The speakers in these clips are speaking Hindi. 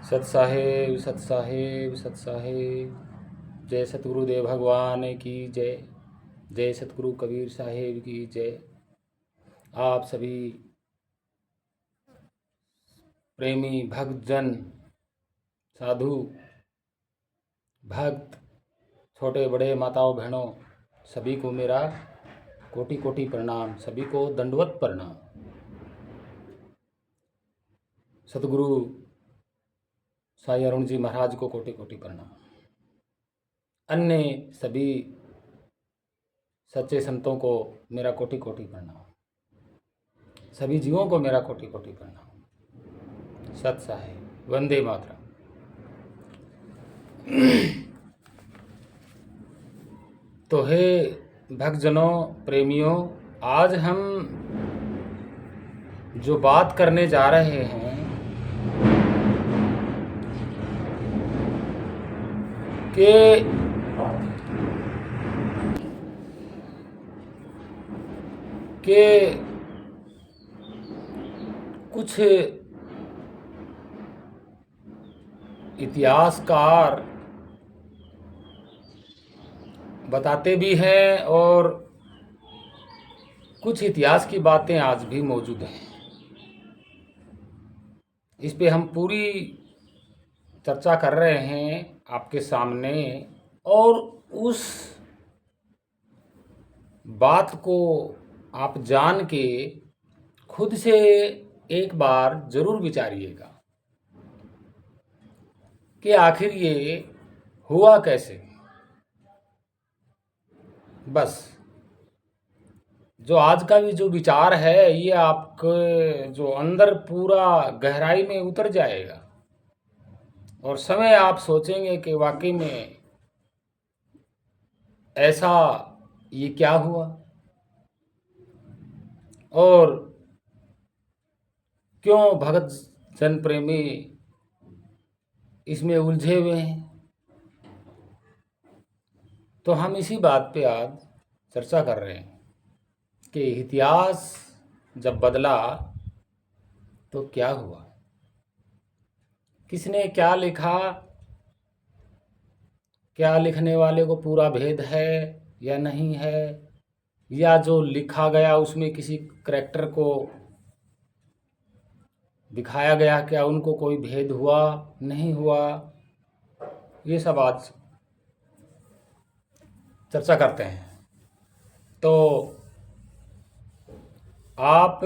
सत्साहेब सत्साहेब सत्साहेब। जय सतगुरुदेव भगवान की जय। जय सतगुरु कबीर साहेब की जय। आप सभी प्रेमी भक्तजन, साधु भक्त, छोटे बड़े माताओं बहनों, सभी को मेरा कोटि कोटि प्रणाम, सभी को दंडवत प्रणाम। सतगुरु साई अरुण जी महाराज को कोटि कोटि प्रणाम। अन्य सभी सच्चे संतों को मेरा कोटि कोटि प्रणाम। सभी जीवों को मेरा कोटि कोटि प्रणाम। सत साहेब, वंदे मातरम। तो हे भक्तजनों, प्रेमियों, आज हम जो बात करने जा रहे हैं कि कुछ इतिहासकार बताते भी हैं और कुछ इतिहास की बातें आज भी मौजूद हैं। इस पे हम पूरी चर्चा कर रहे हैं आपके सामने, और उस बात को आप जान के खुद से एक बार जरूर विचारिएगा कि आखिर ये हुआ कैसे। बस जो आज का भी जो विचार है, ये आपके जो अंदर पूरा गहराई में उतर जाएगा और समय आप सोचेंगे कि वाकई में ऐसा ये क्या हुआ और क्यों भगत जन प्रेमी इसमें उलझे हुए हैं। तो हम इसी बात पे आज चर्चा कर रहे हैं कि इतिहास जब बदला तो क्या हुआ, किसने क्या लिखा, क्या लिखने वाले को पूरा भेद है या नहीं है, या जो लिखा गया उसमें किसी करैक्टर को दिखाया गया, क्या उनको कोई भेद हुआ नहीं हुआ, ये सब आज चर्चा करते हैं। तो आप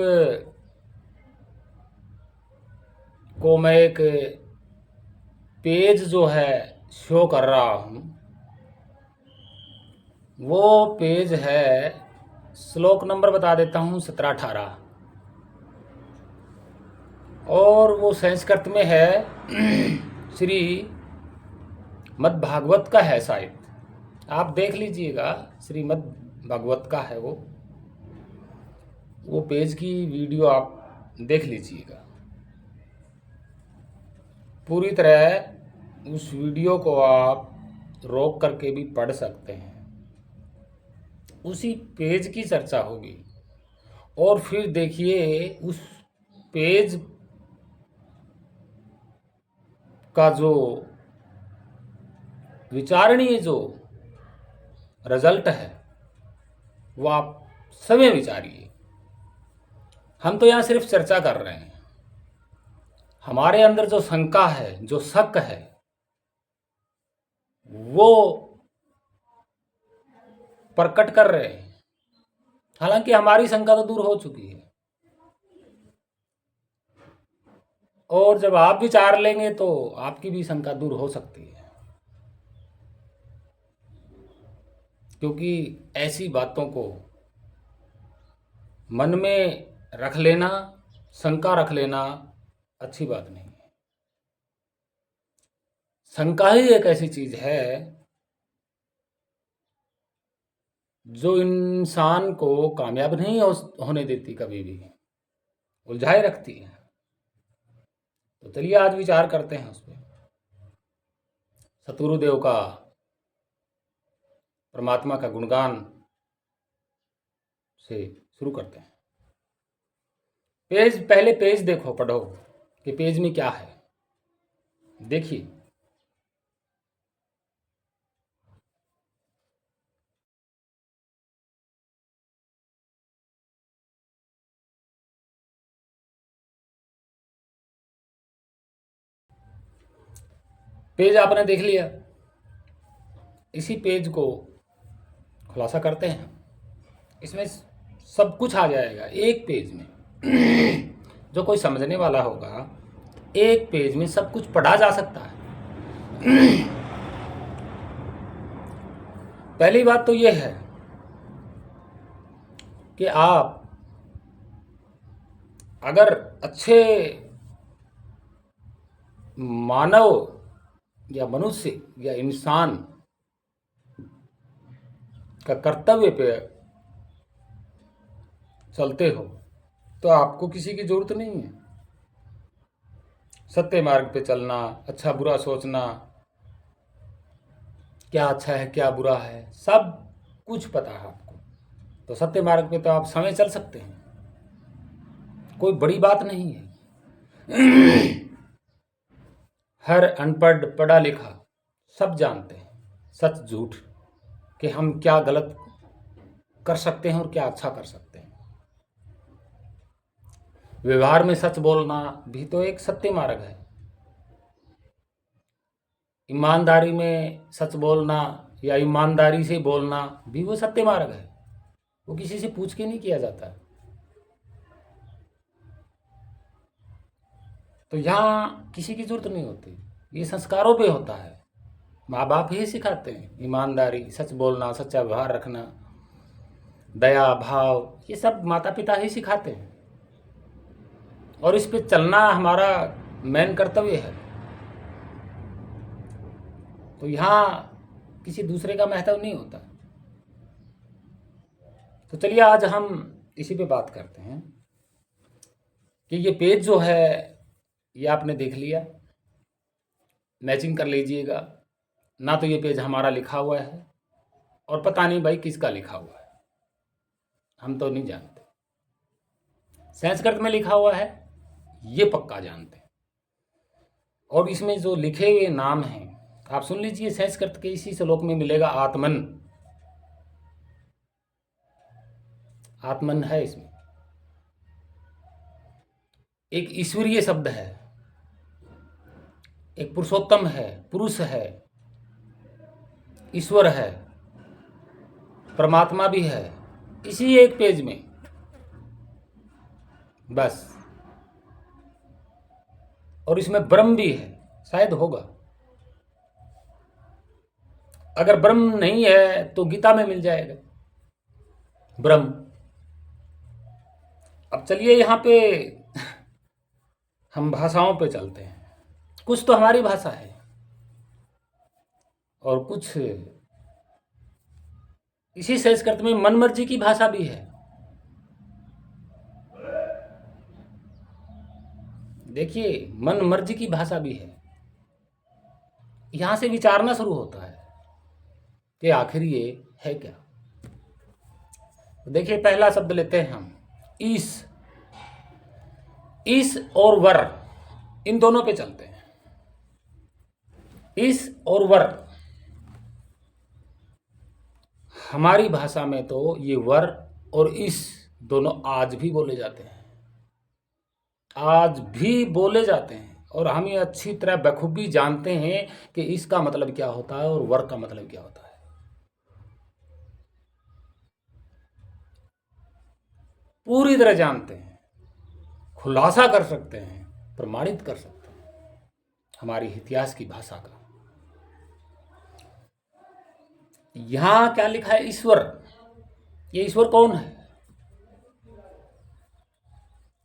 को मैं एक पेज जो है शो कर रहा हूँ, वो पेज है, श्लोक नंबर बता देता हूँ, 17-18, और वो संस्कृत में है। श्री मद् भागवत का है शायद, आप देख लीजिएगा, श्रीमद् भागवत का है वो पेज की वीडियो आप देख लीजिएगा। पूरी तरह उस वीडियो को आप रोक करके भी पढ़ सकते हैं। उसी पेज की चर्चा होगी और फिर देखिए उस पेज का जो विचारणीय जो रिजल्ट है वो आप समय विचारिए। हम तो यहाँ सिर्फ चर्चा कर रहे हैं। हमारे अंदर जो शंका है, जो शक है, वो प्रकट कर रहे हैं। हालांकि हमारी शंका तो दूर हो चुकी है, और जब आप विचार लेंगे तो आपकी भी शंका दूर हो सकती है, क्योंकि ऐसी बातों को मन में रख लेना, शंका रख लेना अच्छी बात नहीं है। शंका ही एक ऐसी चीज है जो इंसान को कामयाब नहीं होने देती, कभी भी उलझाए रखती है। तो चलिए आज विचार करते हैं उस पर। सतगुरुदेव का, परमात्मा का गुणगान से शुरू करते हैं। पहले पेज देखो, पढ़ो कि पेज में क्या है। देखिए, पेज आपने देख लिया। इसी पेज को खुलासा करते हैं। इसमें सब कुछ आ जाएगा एक पेज में। जो कोई समझने वाला होगा, एक पेज में सब कुछ पढ़ा जा सकता है। पहली बात तो यह है कि आप अगर अच्छे मानव या मनुष्य या इंसान का कर्तव्य पे चलते हो तो आपको किसी की जरूरत नहीं है। सत्य मार्ग पे चलना, अच्छा बुरा सोचना, क्या अच्छा है क्या बुरा है, सब कुछ पता है आपको, तो सत्य मार्ग पे तो आप समय चल सकते हैं। कोई बड़ी बात नहीं है। हर अनपढ़ पढ़ा लिखा सब जानते हैं सच झूठ, कि हम क्या गलत कर सकते हैं और क्या अच्छा कर सकते हैं। व्यवहार में सच बोलना भी तो एक सत्य मार्ग है। ईमानदारी में सच बोलना या ईमानदारी से बोलना भी वो सत्य मार्ग है। वो किसी से पूछ के नहीं किया जाता। तो यहाँ किसी की जरूरत नहीं होती, ये संस्कारों पे होता है। माँ बाप ही सिखाते हैं ईमानदारी, सच बोलना, सच्चा व्यवहार रखना, दया भाव, ये सब माता पिता ही सिखाते हैं। और इस पे चलना हमारा मेन कर्तव्य है। तो यहाँ किसी दूसरे का महत्व नहीं होता। तो चलिए आज हम इसी पे बात करते हैं कि ये पेज जो है ये आपने देख लिया, मैचिंग कर लीजिएगा। ना तो ये पेज हमारा लिखा हुआ है और पता नहीं भाई किसका लिखा हुआ है, हम तो नहीं जानते। संस्कृत में लिखा हुआ है ये पक्का जानते हैं। और इसमें जो लिखे हुए नाम हैं आप सुन लीजिए। संस्कृत के इसी श्लोक में मिलेगा आत्मन। आत्मन है इसमें। एक ईश्वरीय शब्द है, एक पुरुषोत्तम है, पुरुष है, ईश्वर है, परमात्मा भी है, इसी एक पेज में बस। और इसमें ब्रह्म भी है, शायद होगा। अगर ब्रह्म नहीं है तो गीता में मिल जाएगा ब्रह्म। अब चलिए यहाँ पे हम भाषाओं पे चलते हैं। कुछ तो हमारी भाषा है और कुछ इसी संस्कृत में मनमर्जी की भाषा भी है। देखिए, मन मर्जी की भाषा भी है। यहां से विचारना शुरू होता है कि आखिर ये है क्या। तो देखिए, पहला शब्द लेते हैं हम, ईस। ईस और वर, इन दोनों पे चलते हैं। ईस और वर, हमारी भाषा में तो ये वर और ईस दोनों आज भी बोले जाते हैं। आज भी बोले जाते हैं और हम ये अच्छी तरह बखूबी जानते हैं कि इसका मतलब क्या होता है और वर का मतलब क्या होता है। पूरी तरह जानते हैं, खुलासा कर सकते हैं, प्रमाणित कर सकते हैं हमारी इतिहास की भाषा का। यहां क्या लिखा है, ईश्वर। ये ईश्वर कौन है,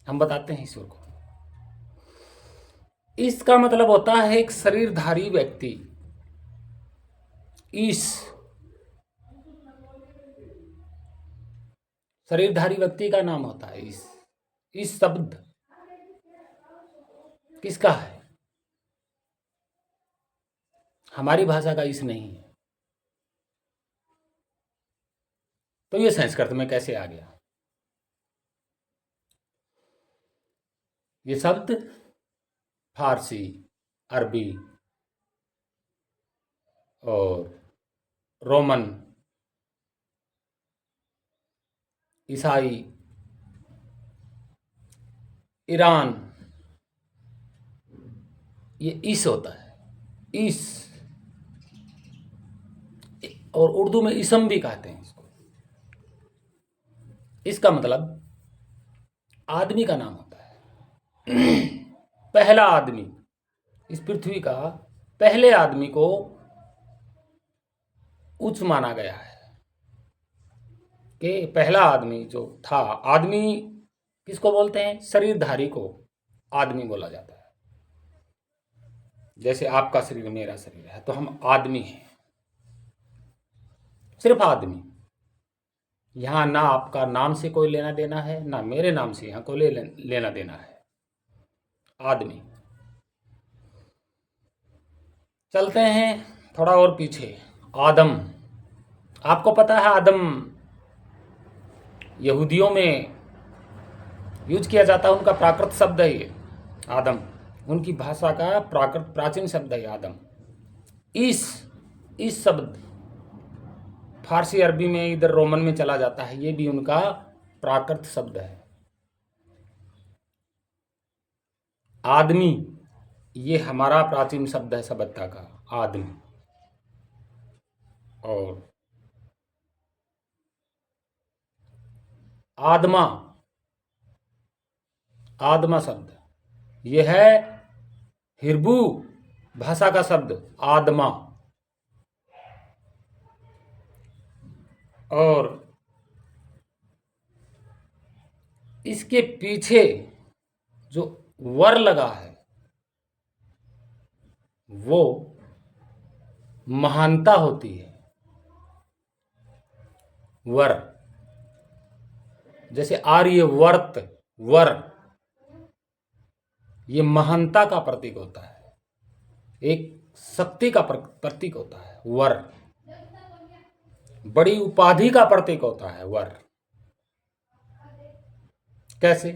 हम बताते हैं ईश्वर को। इसका मतलब होता है एक शरीरधारी व्यक्ति। ईश, शरीरधारी व्यक्ति का नाम होता है ईश। इस शब्द किसका है, हमारी भाषा का ईश नहीं है। तो ये संस्कृत में कैसे आ गया। ये शब्द फारसी, अरबी और रोमन, ईसाई, ईरान, ये ईस होता है, ईस। और उर्दू में इसम भी कहते हैं इसको। इसका मतलब आदमी का नाम होता है। पहला आदमी, इस पृथ्वी का पहले आदमी को उच्च माना गया है कि पहला आदमी जो था, आदमी किसको बोलते हैं? शरीरधारी को आदमी बोला जाता है। जैसे आपका शरीर मेरा शरीर है तो हम आदमी हैं, सिर्फ आदमी। यहां ना आपका नाम से कोई लेना देना है, ना मेरे नाम से यहां कोई लेना देना है, आदमी। चलते हैं थोड़ा और पीछे। आदम, आपको पता है आदम यहूदियों में यूज किया जाता है, उनका प्राकृत शब्द है ये आदम, उनकी भाषा का प्राचीन शब्द है आदम। इस शब्द फारसी अरबी में इधर रोमन में चला जाता है, ये भी उनका प्राकृत शब्द है। आदमी ये हमारा प्राचीन शब्द है सभ्यता का, आदमी। और आदमा, आदमा शब्द ये है हिब्रू भाषा का शब्द आदमा। और इसके पीछे जो वर लगा है वो महानता होती है। वर, जैसे आर्यवर्त, वर ये महानता का प्रतीक होता है, एक शक्ति का प्रतीक होता है वर, बड़ी उपाधि का प्रतीक होता है वर। कैसे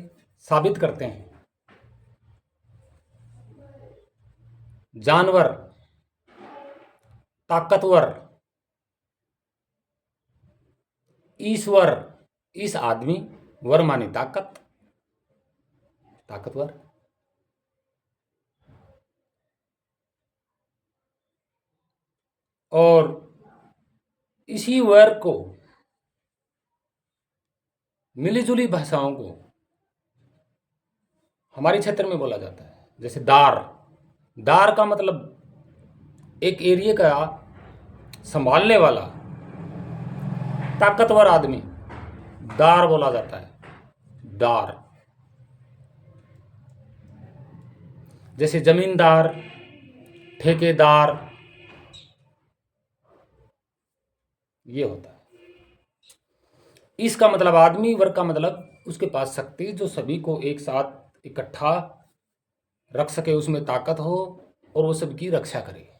साबित करते हैं? जानवर, ताकतवर, ईश्वर, इस आदमी, वर माने ताकत, ताकतवर। और इसी वर को मिलीजुली भाषाओं को हमारे क्षेत्र में बोला जाता है। जैसे दार, दार का मतलब एक एरिया का संभालने वाला ताकतवर आदमी, दार बोला जाता है, दार। जैसे जमींदार, ठेकेदार, ये होता है। इसका मतलब आदमी, वर्ग का मतलब उसके पास शक्ति जो सभी को एक साथ इकट्ठा रख सके, उसमें ताकत हो और वो सबकी रक्षा करे।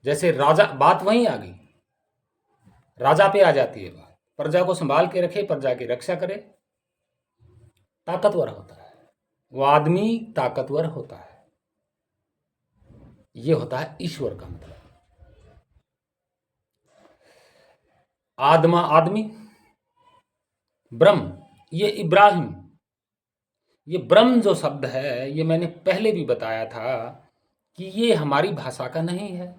जैसे राजा, बात वहीं आ गई, राजा पे आ जाती है बात। प्रजा को संभाल के रखे, प्रजा की रक्षा करे, ताकतवर होता है वो आदमी, ताकतवर होता है। ये होता है ईश्वर का मतलब। आदमा आदमी, ब्रह्म ये इब्राहिम, ये ब्रह्म जो शब्द है ये मैंने पहले भी बताया था कि ये हमारी भाषा का नहीं है।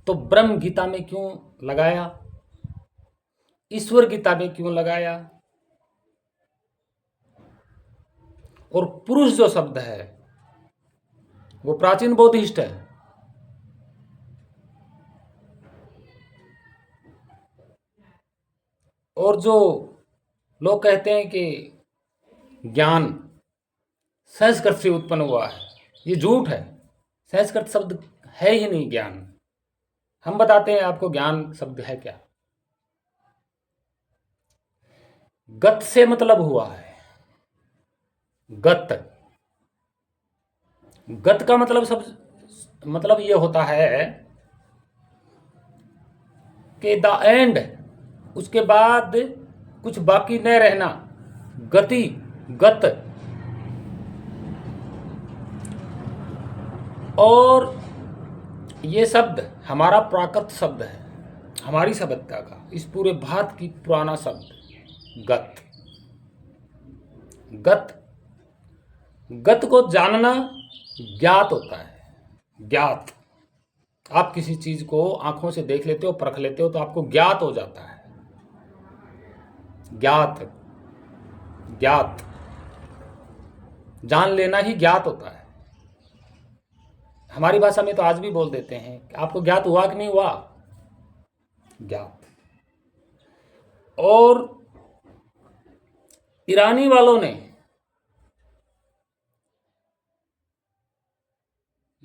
तो ब्रह्म गीता में क्यों लगाया, ईश्वर गीता में क्यों लगाया? और पुरुष जो शब्द है वो प्राचीन बौद्धिस्ट है। और जो लोग कहते हैं कि ज्ञान संस्कृत से उत्पन्न हुआ है, ये झूठ है। संस्कृत शब्द है ही नहीं ज्ञान। हम बताते हैं आपको ज्ञान शब्द है क्या। गत से मतलब हुआ है, गत, गत का मतलब ये होता है कि द एंड, उसके बाद कुछ बाकी न रहना, गति, गत। और ये शब्द हमारा प्राकृत शब्द है, हमारी सभ्यता का, इस पूरे भारत की पुराना शब्द गत। गत गत को जानना ज्ञात होता है। ज्ञात, आप किसी चीज को आंखों से देख लेते हो, परख लेते हो, तो आपको ज्ञात हो जाता है। ज्ञात, ज्ञात, जान लेना ही ज्ञात होता है। हमारी भाषा में तो आज भी बोल देते हैं, आपको ज्ञात हुआ कि नहीं हुआ? ज्ञात। और ईरानी वालों ने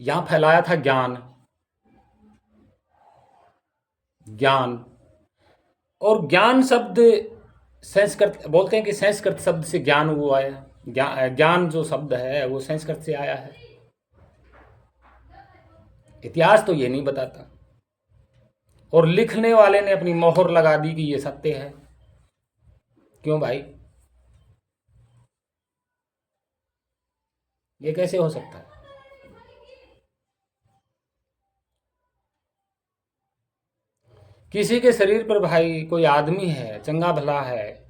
यहां फैलाया था ज्ञान। ज्ञान और ज्ञान शब्द संस्कृत, बोलते हैं कि संस्कृत शब्द से ज्ञान हुआ है। ज्ञान जो शब्द है वो संस्कृत से आया है। इतिहास तो ये नहीं बताता, और लिखने वाले ने अपनी मोहर लगा दी कि ये सत्य है। क्यों भाई? ये कैसे हो सकता है? किसी के शरीर पर भाई कोई आदमी है, चंगा भला है,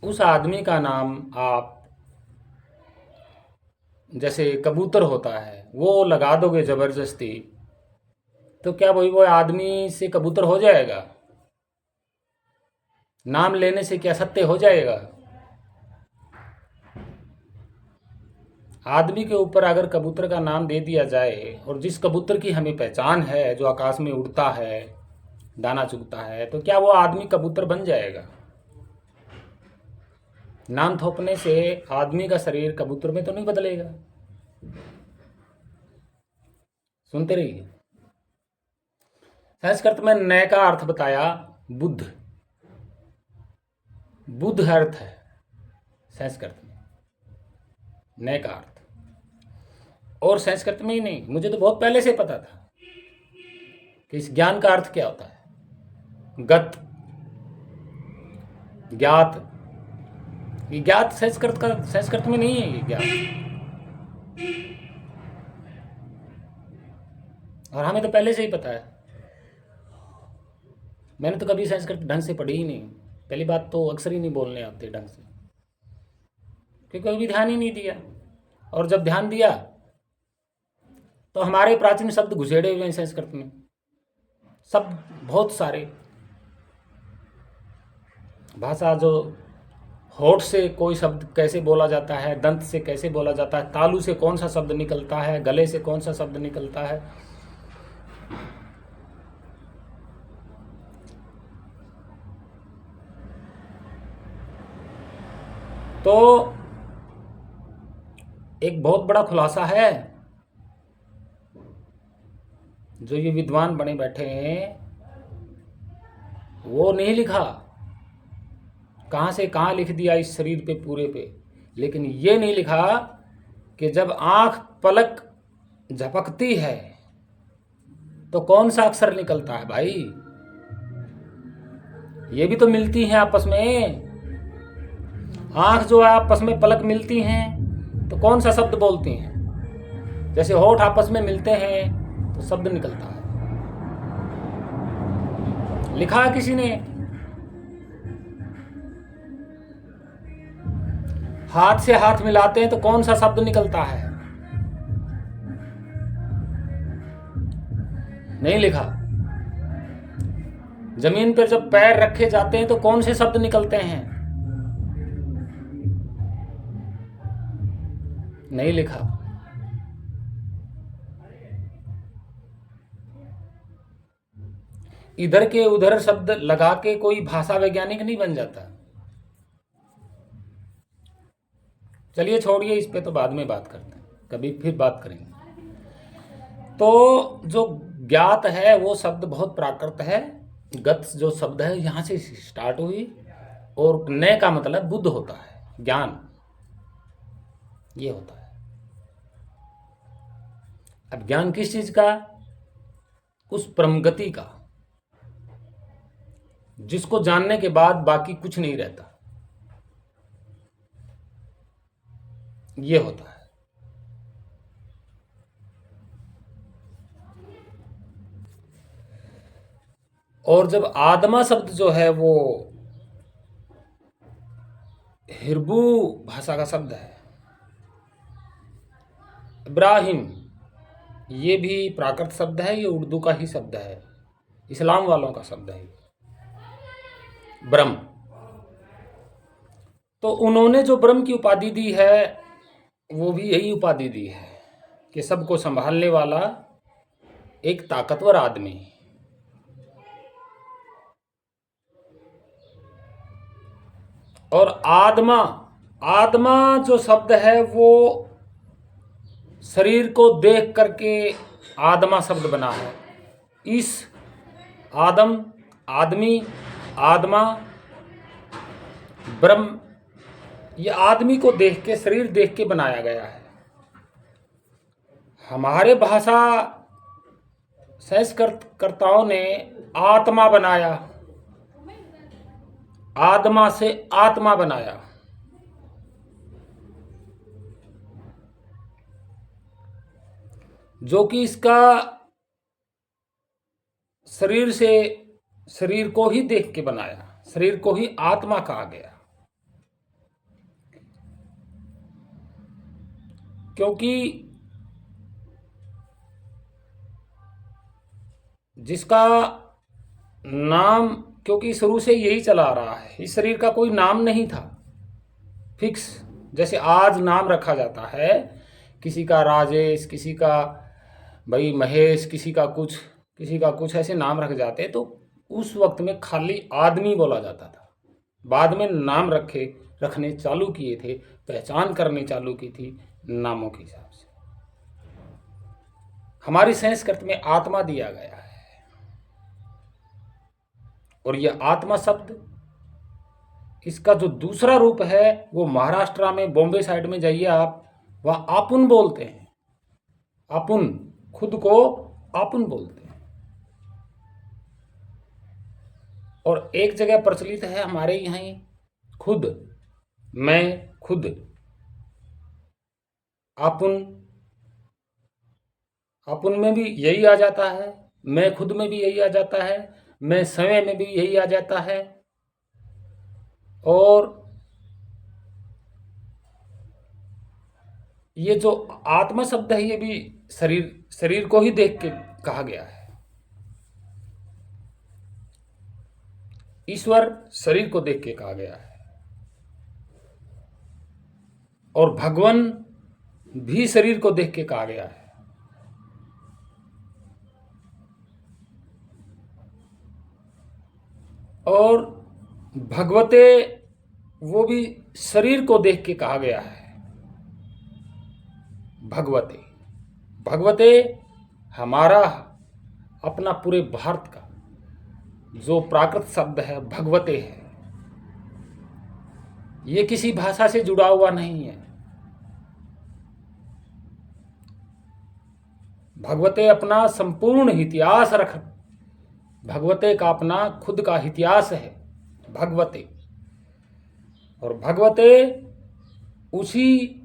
उस आदमी का नाम आप, जैसे कबूतर होता है, वो लगा दोगे जबरदस्ती, तो क्या वही वो आदमी से कबूतर हो जाएगा? नाम लेने से क्या सत्य हो जाएगा? आदमी के ऊपर अगर कबूतर का नाम दे दिया जाए, और जिस कबूतर की हमें पहचान है, जो आकाश में उड़ता है, दाना चुगता है, तो क्या वो आदमी कबूतर बन जाएगा? नाम थोपने से आदमी का शरीर कबूतर में तो नहीं बदलेगा। सुनते रहिए। संस्कृत में नय का अर्थ बताया बुद्ध। बुद्ध अर्थ है संस्कृत में नय का अर्थ। और संस्कृत में ही नहीं, मुझे तो बहुत पहले से पता था कि इस ज्ञान का अर्थ क्या होता है। गत, ज्ञात। ये ज्ञात संस्कृत में नहीं है। ये ज्ञात, और हमें तो पहले से ही पता है। मैंने तो कभी संस्कृत ढंग से पढ़ी ही नहीं। पहली बात तो अक्षर ही नहीं बोलने आते ढंग से, क्योंकि कभी ध्यान ही नहीं दिया। और जब ध्यान दिया तो हमारे प्राचीन शब्द घुसेड़े हुए हैं संस्कृत में, शब्द बहुत सारे। भाषा जो होठ से कोई शब्द कैसे बोला जाता है, दंत से कैसे बोला जाता है, तालु से कौन सा शब्द निकलता है, गले से कौन सा शब्द निकलता है, तो एक बहुत बड़ा खुलासा है जो ये विद्वान बने बैठे हैं। वो नहीं लिखा, कहाँ से कहाँ लिख दिया इस शरीर पे पूरे पे, लेकिन ये नहीं लिखा कि जब आंख पलक झपकती है तो कौन सा अक्षर निकलता है। भाई ये भी तो मिलती हैं आपस में। आंख जो है आपस में पलक मिलती हैं तो कौन सा शब्द बोलती हैं। जैसे होठ आपस में मिलते हैं तो शब्द निकलता है। लिखा है किसी ने। हाथ से हाथ मिलाते हैं तो कौन सा शब्द निकलता है। नहीं लिखा। जमीन पर जब पैर रखे जाते हैं तो कौन से शब्द निकलते हैं। नहीं लिखा। इधर के उधर शब्द लगा के कोई भाषा वैज्ञानिक नहीं बन जाता। चलिए छोड़िए, इस पे तो बाद में बात करते हैं, कभी फिर बात करेंगे। तो जो ज्ञात है वो शब्द बहुत प्राकृत है। गत जो शब्द है यहां से स्टार्ट हुई, और नय का मतलब बुद्ध होता है, ज्ञान ये होता है। अब ज्ञान किस चीज का? उस परमगति का, जिसको जानने के बाद बाकी कुछ नहीं रहता, ये होता है। और जब आदमा शब्द जो है वो हिब्रू भाषा का शब्द है, इब्राहिम ये भी प्राकृत शब्द है, ये उर्दू का ही शब्द है, इस्लाम वालों का शब्द है ब्रह्म। तो उन्होंने जो ब्रह्म की उपाधि दी है वो भी यही उपाधि दी है कि सबको संभालने वाला एक ताकतवर आदमी। और आत्मा, आत्मा जो शब्द है वो शरीर को देख करके आत्मा शब्द बना है। इस आदम, आदमी, आत्मा, ब्रह्म, ये आदमी को देख के, शरीर देख के बनाया गया है। हमारे भाषा संस्कृतकर्ताओं ने आत्मा बनाया, आत्मा से आत्मा बनाया। जो कि इसका शरीर से, शरीर को ही देख के बनाया, शरीर को ही आत्मा कहा गया। क्योंकि जिसका नाम, क्योंकि शुरू से यही चला आ रहा है, इस शरीर का कोई नाम नहीं था फिक्स। जैसे आज नाम रखा जाता है, किसी का राजेश, किसी का भाई महेश, किसी का कुछ ऐसे नाम रख जाते। तो उस वक्त में खाली आदमी बोला जाता था। बाद में नाम रखने चालू किए थे, पहचान करने चालू की थी नामों के हिसाब से। हमारी संस्कृत में आत्मा दिया गया है। और यह आत्मा शब्द, इसका जो दूसरा रूप है वो महाराष्ट्र में, बॉम्बे साइड में जाइए आप, वह आपुन बोलते हैं। आपुन, खुद को आपुन बोलते हैं। और एक जगह प्रचलित है हमारे यहाँ ही, खुद, मैं खुद, आपुन, आपुन में भी यही आ जाता है, मैं खुद में भी यही आ जाता है, मैं स्वयं में भी यही आ जाता है। और ये जो आत्मा शब्द है ये भी शरीर को ही देख के कहा गया है। ईश्वर शरीर को देख के कहा गया है। और भगवान भी शरीर को देख के कहा गया है। और भगवते, वो भी शरीर को देख के कहा गया है। भगवते, भगवते हमारा अपना पूरे भारत का जो प्राकृत शब्द है भगवते है। ये किसी भाषा से जुड़ा हुआ नहीं है। भगवते अपना संपूर्ण इतिहास भगवते का अपना खुद का इतिहास है भगवते। और भगवते उसी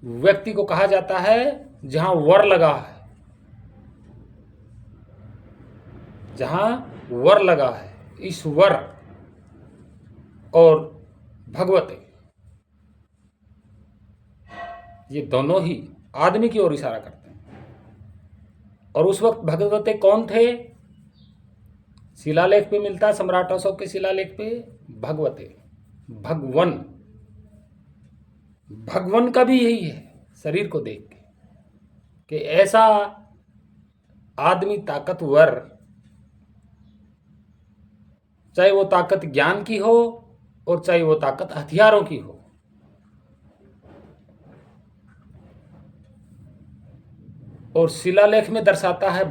व्यक्ति को कहा जाता है जहां वर लगा है, जहां वर लगा है। ईश्वर और भगवते, ये दोनों ही आदमी की ओर इशारा करते हैं। और उस वक्त भगवते कौन थे? शिलालेख पे मिलता है, सम्राट अशोक के शिलालेख पे भगवते, भगवन। भगवान का भी यही है, शरीर को देख के, कि ऐसा आदमी ताकतवर, चाहे वो ताकत ज्ञान की हो और चाहे वो ताकत हथियारों की हो। और शिलालेख में दर्शाता है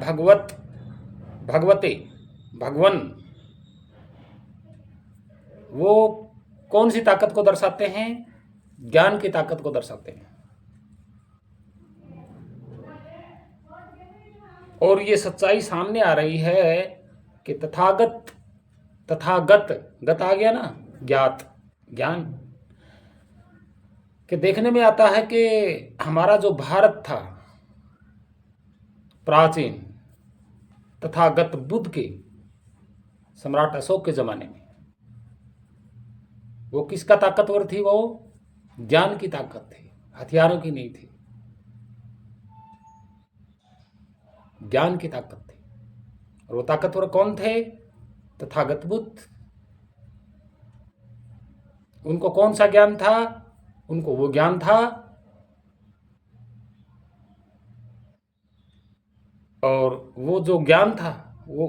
भगवते, भगवन। वो कौन सी ताकत को दर्शाते हैं? ज्ञान की ताकत को दर्शाते हैं। और ये सच्चाई सामने आ रही है कि तथागत गत आ गया ना, ज्ञात, ज्ञान, कि देखने में आता है कि हमारा जो भारत था प्राचीन, तथागत बुद्ध के सम्राट अशोक के जमाने में। वो किसका ताकतवर थी? वो ज्ञान की ताकत थी, हथियारों की नहीं थी, ज्ञान की ताकत थी। और वो ताकतवर कौन थे? तथागत बुद्ध। उनको कौन सा ज्ञान था? उनको वो ज्ञान था, और वो जो ज्ञान था वो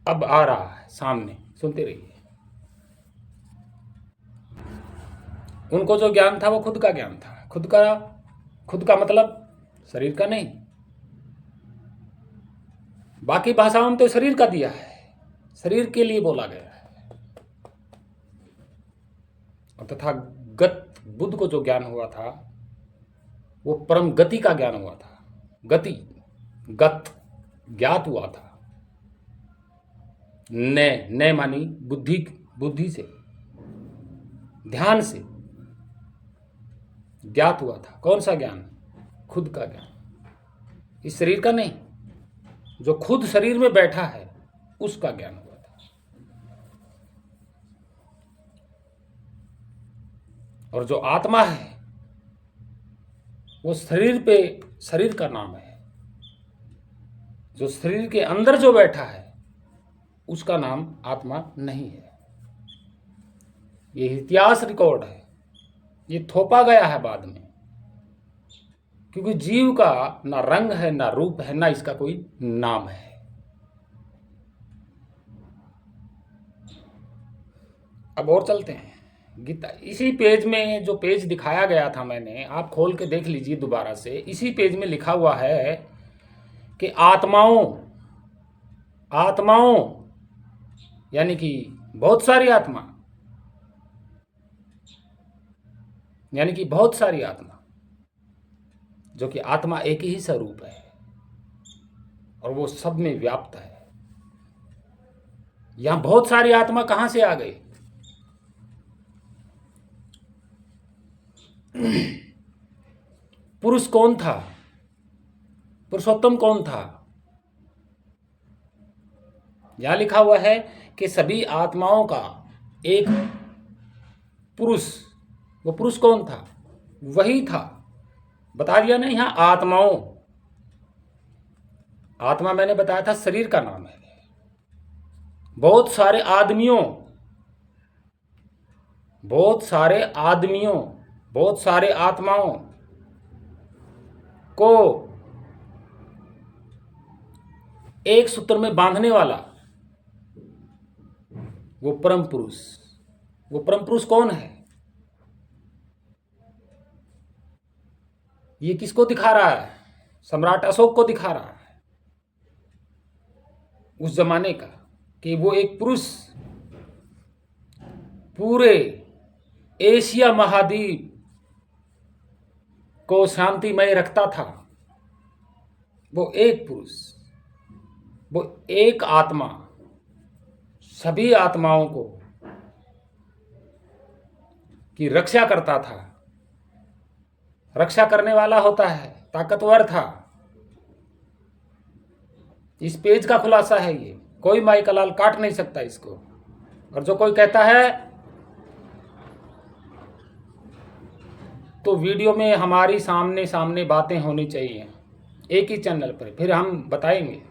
अब आ रहा है सामने, सुनते रहिए। उनको जो ज्ञान था वो खुद का ज्ञान था। खुद का मतलब शरीर का नहीं। बाकी भाषाओं में तो शरीर का दिया है, शरीर के लिए बोला गया है। और तथागत बुद्ध को जो ज्ञान हुआ था वो परम गति का ज्ञान हुआ था। गत ज्ञात हुआ था। ने मानी बुद्धि से, ध्यान से ज्ञात हुआ था। कौन सा ज्ञान? खुद का ज्ञान, इस शरीर का नहीं। जो खुद शरीर में बैठा है उसका ज्ञान हुआ था। और जो आत्मा है वो शरीर का नाम है। जो शरीर के अंदर जो बैठा है उसका नाम आत्मा नहीं है। ये इतिहास रिकॉर्ड है, ये थोपा गया है बाद में। क्योंकि जीव का ना रंग है, ना रूप है, ना इसका कोई नाम है। अब और चलते हैं गीता। इसी पेज में जो पेज दिखाया गया था मैंने, आप खोल के देख लीजिए दोबारा से। इसी पेज में लिखा हुआ है कि आत्माओं यानी कि बहुत सारी आत्मा, यानी कि बहुत सारी आत्मा, जो कि आत्मा एक ही स्वरूप है और वो सब में व्याप्त है। यहां बहुत सारी आत्मा कहां से आ गई? पुरुष कौन था? पुरुषोत्तम कौन था? यहां लिखा हुआ है कि सभी आत्माओं का एक पुरुष। वो पुरुष कौन था? वही था, बता दिया ना यहां आत्माओं। आत्मा मैंने बताया था शरीर का नाम है। बहुत सारे आदमियों, बहुत सारे आत्माओं को एक सूत्र में बांधने वाला वो परम पुरुष कौन है? ये किसको दिखा रहा है? सम्राट अशोक को दिखा रहा है, उस जमाने का, कि वो एक पुरुष पूरे एशिया महाद्वीप को शांतिमय रखता था। वो एक पुरुष, वो एक आत्मा सभी आत्माओं को की रक्षा करता था। रक्षा करने वाला होता है, ताकतवर था। इस पेज का खुलासा है ये, कोई माई का लाल काट नहीं सकता इसको। और जो कोई कहता है तो वीडियो में हमारी सामने बातें होनी चाहिए एक ही चैनल पर, फिर हम बताएंगे।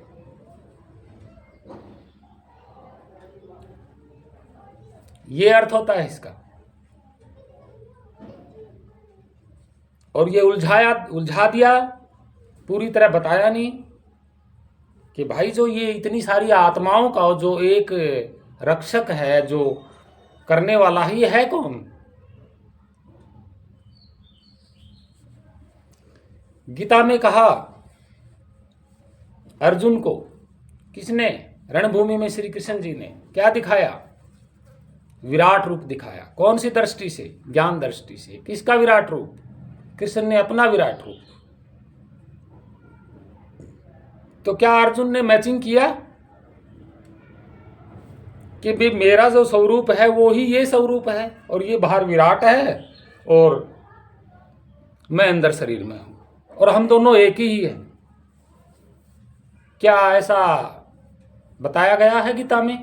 ये अर्थ होता है इसका। और ये उलझा दिया, पूरी तरह बताया नहीं कि भाई जो ये इतनी सारी आत्माओं का जो एक रक्षक है, जो करने वाला है, ये है कौन? गीता में कहा अर्जुन को, किसने? रणभूमि में श्री कृष्ण जी ने क्या दिखाया? विराट रूप दिखाया। कौन सी दृष्टि से? ज्ञान दृष्टि से। किसका विराट रूप? कृष्ण ने अपना विराट रूप। तो क्या अर्जुन ने मैचिंग किया कि भाई मेरा जो स्वरूप है वो ही ये स्वरूप है, और ये बाहर विराट है और मैं अंदर शरीर में हूं, और हम दोनों एक ही है? क्या ऐसा बताया गया है गीता में?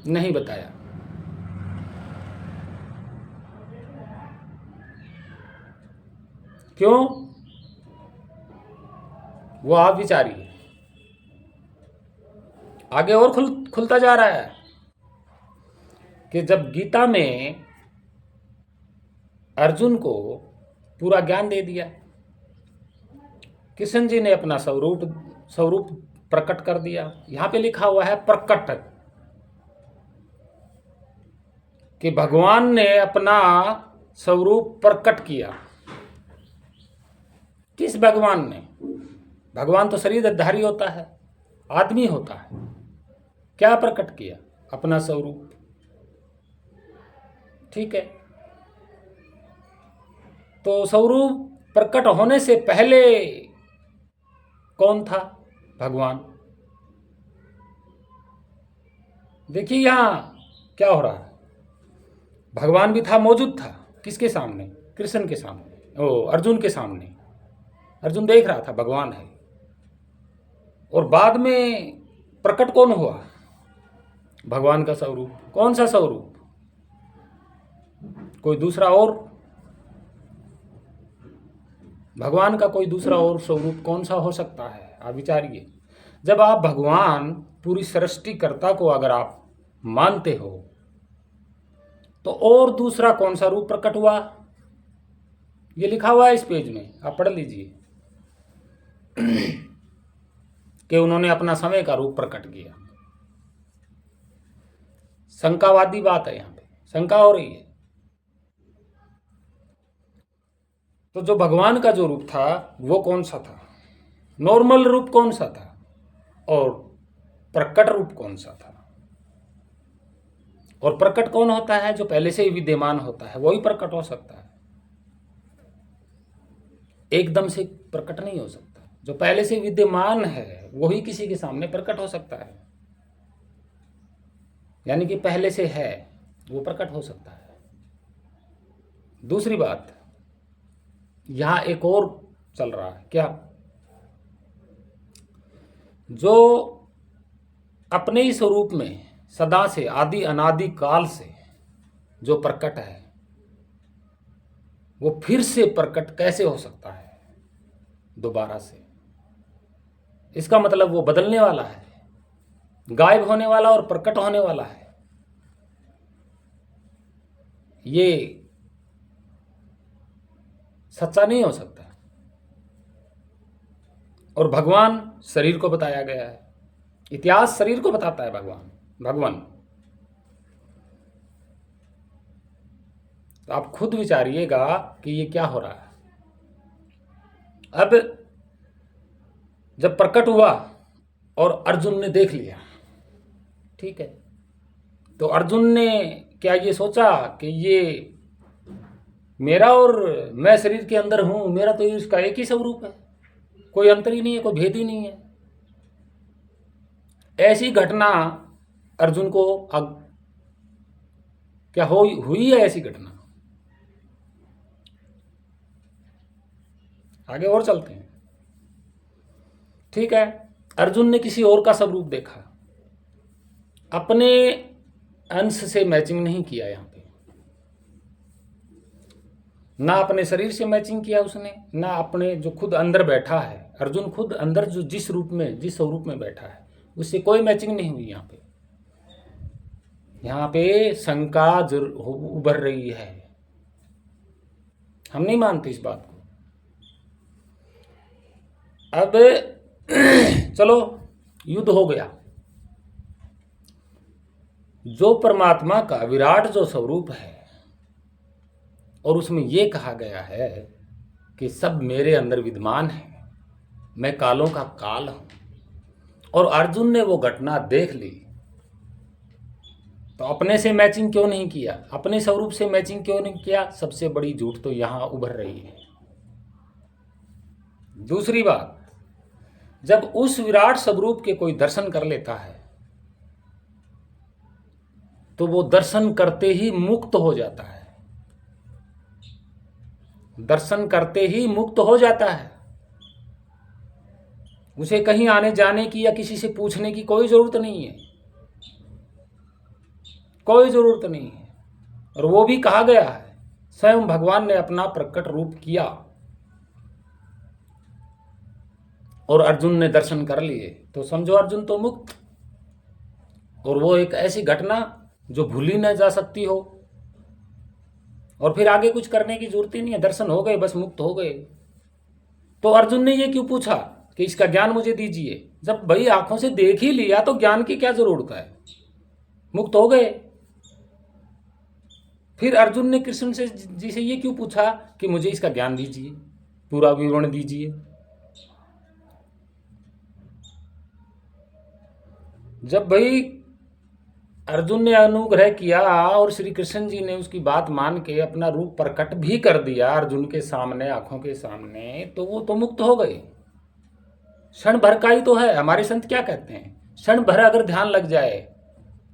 नहीं बताया। क्यों? वो आप विचारिए। आगे और खुलता जा रहा है कि जब गीता में अर्जुन को पूरा ज्ञान दे दिया, कृष्ण जी ने अपना स्वरूप प्रकट कर दिया। यहां पे लिखा हुआ है प्रकट, कि भगवान ने अपना स्वरूप प्रकट किया। किस भगवान ने? भगवान तो शरीरधारी होता है, आदमी होता है। क्या प्रकट किया? अपना स्वरूप। ठीक है, तो स्वरूप प्रकट होने से पहले कौन था? भगवान। देखिए यहां क्या हो रहा है। भगवान भी था, मौजूद था। किसके सामने? कृष्ण के सामने, अर्जुन के सामने। अर्जुन देख रहा था भगवान है। और बाद में प्रकट कौन हुआ? भगवान का स्वरूप। कौन सा स्वरूप? कोई दूसरा और? भगवान का कोई दूसरा और स्वरूप कौन सा हो सकता है? आप विचारिए। जब आप भगवान पूरी सृष्टिकर्ता को अगर आप मानते हो, तो और दूसरा कौन सा रूप प्रकट हुआ? ये लिखा हुआ है इस पेज में, आप पढ़ लीजिए कि उन्होंने अपना समय का रूप प्रकट किया। शंकावादी बात है, यहां पे शंका हो रही है। तो जो भगवान का जो रूप था वो कौन सा था? नॉर्मल रूप कौन सा था? और प्रकट रूप कौन सा था? और प्रकट कौन होता है? जो पहले से ही विद्यमान होता है वही प्रकट हो सकता है। एकदम से प्रकट नहीं हो सकता। जो पहले से विद्यमान है वही किसी के सामने प्रकट हो सकता है। यानी कि पहले से है वो प्रकट हो सकता है। दूसरी बात, यहां एक और चल रहा है। क्या? जो अपने ही स्वरूप में सदा से, आदि अनादि काल से जो प्रकट है, वो फिर से प्रकट कैसे हो सकता है दोबारा से? इसका मतलब वो बदलने वाला है, गायब होने वाला और प्रकट होने वाला है। ये सच्चा नहीं हो सकता। और भगवान शरीर को बताया गया है, इतिहास शरीर को बताता है। भगवान तो आप खुद विचारिएगा कि ये क्या हो रहा है। अब जब प्रकट हुआ और अर्जुन ने देख लिया, ठीक है, तो अर्जुन ने क्या ये सोचा कि ये मेरा और मैं शरीर के अंदर हूं, मेरा तो इसका एक ही स्वरूप है, कोई अंतर ही नहीं है, कोई भेद ही नहीं है? ऐसी घटना अर्जुन को क्या हुई है? ऐसी घटना आगे और चलते हैं। ठीक है, अर्जुन ने किसी और का स्वरूप देखा, अपने अंश से मैचिंग नहीं किया। यहां पे ना अपने शरीर से मैचिंग किया उसने, ना अपने जो खुद अंदर बैठा है। अर्जुन खुद अंदर जो जिस स्वरूप में बैठा है उससे कोई मैचिंग नहीं हुई। यहां पे शंका उभर रही है। हम नहीं मानते इस बात को। अब चलो, युद्ध हो गया। जो परमात्मा का विराट जो स्वरूप है, और उसमें यह कहा गया है कि सब मेरे अंदर विद्यमान है, मैं कालों का काल हूं, और अर्जुन ने वो घटना देख ली, तो अपने से मैचिंग क्यों नहीं किया? अपने स्वरूप से मैचिंग क्यों नहीं किया? सबसे बड़ी झूठ तो यहां उभर रही है। दूसरी बात, जब उस विराट स्वरूप के कोई दर्शन कर लेता है तो वो दर्शन करते ही मुक्त हो जाता है। दर्शन करते ही मुक्त हो जाता है। उसे कहीं आने जाने की या किसी से पूछने की कोई जरूरत नहीं है। कोई जरूरत नहीं है। और वो भी कहा गया है, स्वयं भगवान ने अपना प्रकट रूप किया और अर्जुन ने दर्शन कर लिए, तो समझो अर्जुन तो मुक्त। और वो एक ऐसी घटना जो भूली न जा सकती हो, और फिर आगे कुछ करने की जरूरत ही नहीं है, दर्शन हो गए, बस मुक्त हो गए। तो अर्जुन ने ये क्यों पूछा कि इसका ज्ञान मुझे दीजिए? जब भाई आंखों से देख ही लिया तो ज्ञान की क्या जरूरत है, मुक्त हो गए। फिर अर्जुन ने कृष्ण से जी से ये क्यों पूछा कि मुझे इसका ज्ञान दीजिए, पूरा विवरण दीजिए? जब भाई अर्जुन ने अनुग्रह किया और श्री कृष्ण जी ने उसकी बात मान के अपना रूप प्रकट भी कर दिया अर्जुन के सामने, आंखों के सामने, तो वो तो मुक्त हो गए। क्षण भर का ही तो है। हमारे संत क्या कहते हैं, क्षण भर अगर ध्यान लग जाए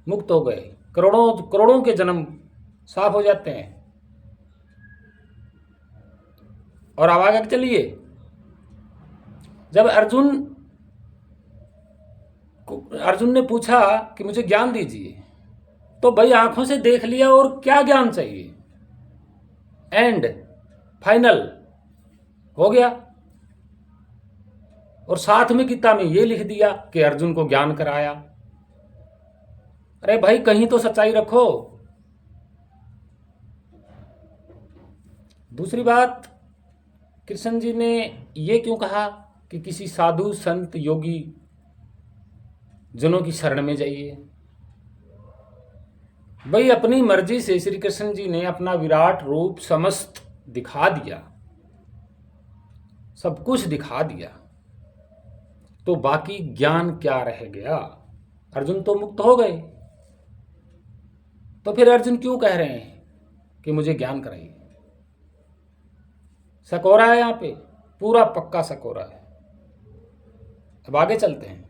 मुक्त हो गए, करोड़ों करोड़ों के जन्म साफ हो जाते हैं। और अब आगे चलिए, जब अर्जुन ने पूछा कि मुझे ज्ञान दीजिए, तो भाई आंखों से देख लिया और क्या ज्ञान चाहिए, एंड फाइनल हो गया। और साथ में गीता में ये लिख दिया कि अर्जुन को ज्ञान कराया। अरे भाई कहीं तो सच्चाई रखो। दूसरी बात, कृष्ण जी ने ये क्यों कहा कि किसी साधु संत योगी जनों की शरण में जाइए? भाई अपनी मर्जी से श्री कृष्ण जी ने अपना विराट रूप समस्त दिखा दिया, सब कुछ दिखा दिया, तो बाकी ज्ञान क्या रह गया? अर्जुन तो मुक्त हो गए, तो फिर अर्जुन क्यों कह रहे हैं कि मुझे ज्ञान कराइए? सकोरा है यहां पे, पूरा पक्का सकोरा है। अब आगे चलते हैं।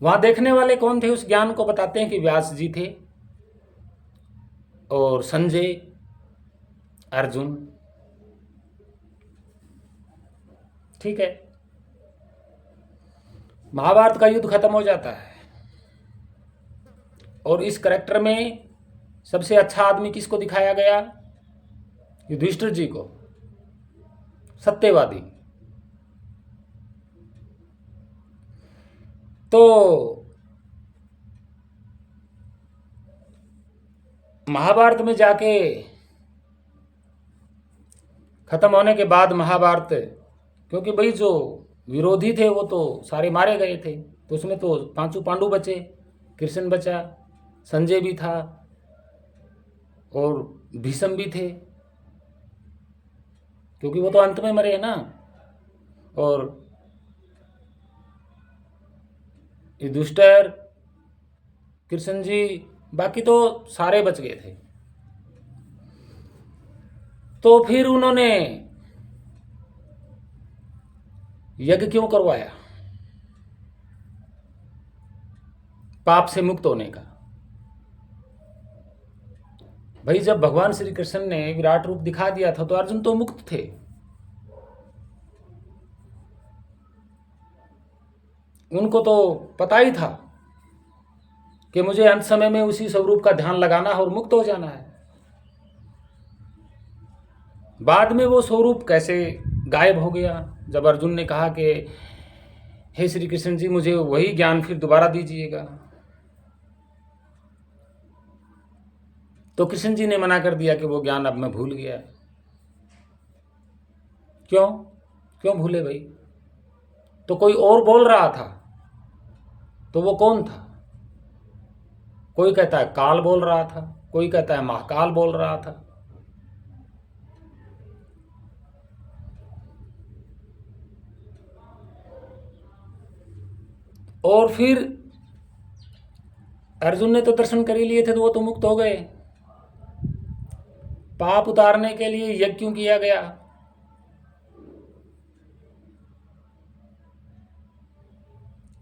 वहां देखने वाले कौन थे उस ज्ञान को? बताते हैं कि व्यास जी थे और संजय, अर्जुन। ठीक है, महाभारत का युद्ध खत्म हो जाता है और इस करैक्टर में सबसे अच्छा आदमी किसको दिखाया गया? युधिष्ठिर जी को, सत्यवादी। तो महाभारत में जाके खत्म होने के बाद महाभारत, क्योंकि भाई जो विरोधी थे वो तो सारे मारे गए थे, तो उसमें तो पांचों पांडु बचे, कृष्ण बचा, संजय भी था और भीष्म भी थे, क्योंकि वो तो अंत में मरे ना। और युधिष्ठिर, कृष्ण जी, बाकी तो सारे बच गए थे। तो फिर उन्होंने यज्ञ क्यों करवाया? पाप से मुक्त होने का। भाई जब भगवान श्री कृष्ण ने विराट रूप दिखा दिया था तो अर्जुन तो मुक्त थे। उनको तो पता ही था कि मुझे अंत समय में उसी स्वरूप का ध्यान लगाना है और मुक्त हो जाना है। बाद में वो स्वरूप कैसे गायब हो गया, जब अर्जुन ने कहा कि हे श्री कृष्ण जी मुझे वही ज्ञान फिर दोबारा दीजिएगा, तो कृष्ण जी ने मना कर दिया कि वो ज्ञान अब मैं भूल गया। क्यों क्यों भूले भाई? तो कोई और बोल रहा था, तो वो कौन था? कोई कहता है काल बोल रहा था, कोई कहता है महाकाल बोल रहा था। और फिर अर्जुन ने तो दर्शन कर ही लिए थे, तो वो तो मुक्त हो गए। पाप उतारने के लिए यज्ञ क्यों किया गया?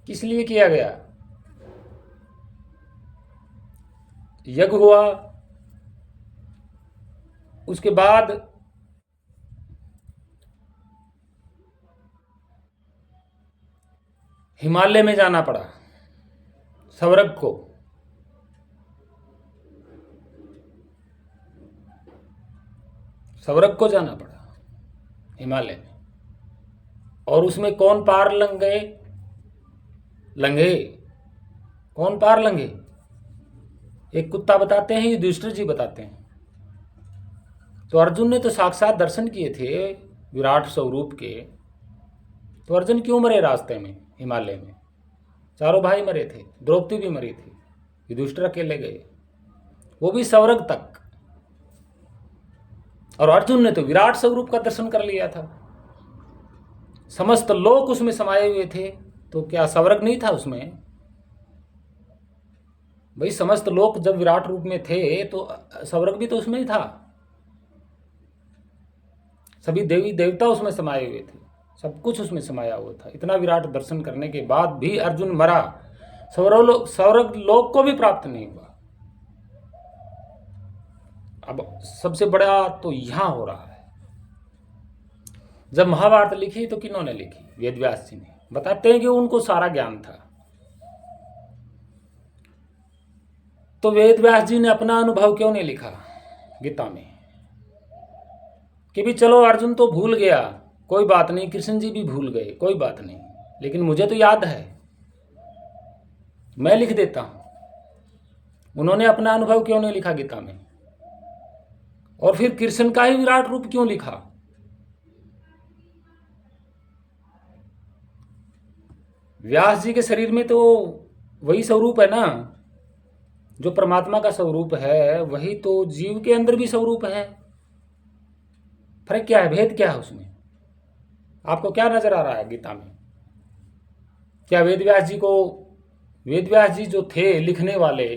किस लिए किया गया? यज्ञ हुआ, उसके बाद हिमालय में जाना पड़ा स्वर्ग को। स्वर्ग को जाना पड़ा, हिमालय में। और उसमें कौन पार लंघे लंघे कौन पार लंघे? एक कुत्ता बताते हैं, युधिष्ठिर जी बताते हैं। तो अर्जुन ने तो साक्षात दर्शन किए थे विराट स्वरूप के, तो अर्जुन क्यों मरे रास्ते में? हिमालय में चारों भाई मरे थे, द्रौपदी भी मरी थी, युधिष्ठिर अकेले गए, वो भी स्वर्ग तक। और अर्जुन ने तो विराट स्वरूप का दर्शन कर लिया था, समस्त लोक उसमें समाये हुए थे। तो क्या स्वर्ग नहीं था उसमें? भाई समस्त लोक जब विराट रूप में थे तो स्वर्ग भी तो उसमें ही था, सभी देवी देवता उसमें समाये हुए थे, सब कुछ उसमें समाया हुआ था। इतना विराट दर्शन करने के बाद भी अर्जुन मरा, स्वर्ग लोक को भी प्राप्त नहीं हुआ। अब सबसे बड़ा तो यहां हो रहा है। जब महाभारत लिखी तो किन्होंने लिखी? वेद व्यास जी ने। बताते हैं कि उनको सारा ज्ञान था। तो वेद व्यास जी ने अपना अनुभव क्यों नहीं लिखा गीता में? कि भी चलो अर्जुन तो भूल गया, कोई बात नहीं, कृष्ण जी भी भूल गए, कोई बात नहीं, लेकिन मुझे तो याद है, मैं लिख देता हूं। उन्होंने अपना अनुभव क्यों नहीं लिखा गीता में? और फिर कृष्ण का ही विराट रूप क्यों लिखा? व्यास जी के शरीर में तो वही स्वरूप है ना, जो परमात्मा का स्वरूप है, वही तो जीव के अंदर भी स्वरूप है। फर्क क्या है, भेद क्या है उसमें? आपको क्या नजर आ रहा है गीता में? क्या वेद व्यास जी जो थे लिखने वाले,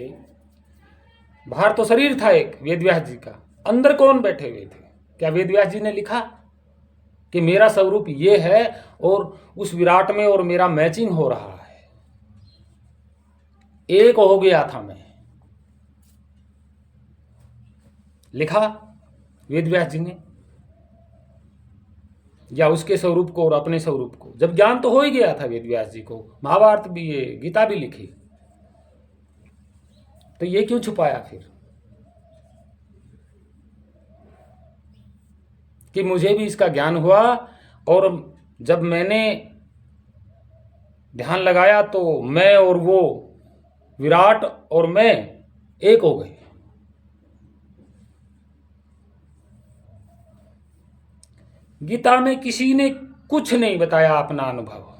बाहर तो शरीर था एक वेद व्यास जी का, अंदर कौन बैठे हुए थे? क्या वेद व्यास जी ने लिखा कि मेरा स्वरूप ये है और उस विराट में और मेरा मैचिंग हो रहा है, एक हो गया था मैं? लिखा वेद व्यास जी ने? या उसके स्वरूप को और अपने स्वरूप को? जब ज्ञान तो हो ही गया था वेद व्यास जी को, महाभारत भी, ये गीता भी लिखी, तो ये क्यों छुपाया फिर कि मुझे भी इसका ज्ञान हुआ और जब मैंने ध्यान लगाया तो मैं और वो विराट और मैं एक हो गए। गीता में किसी ने कुछ नहीं बताया अपना अनुभव।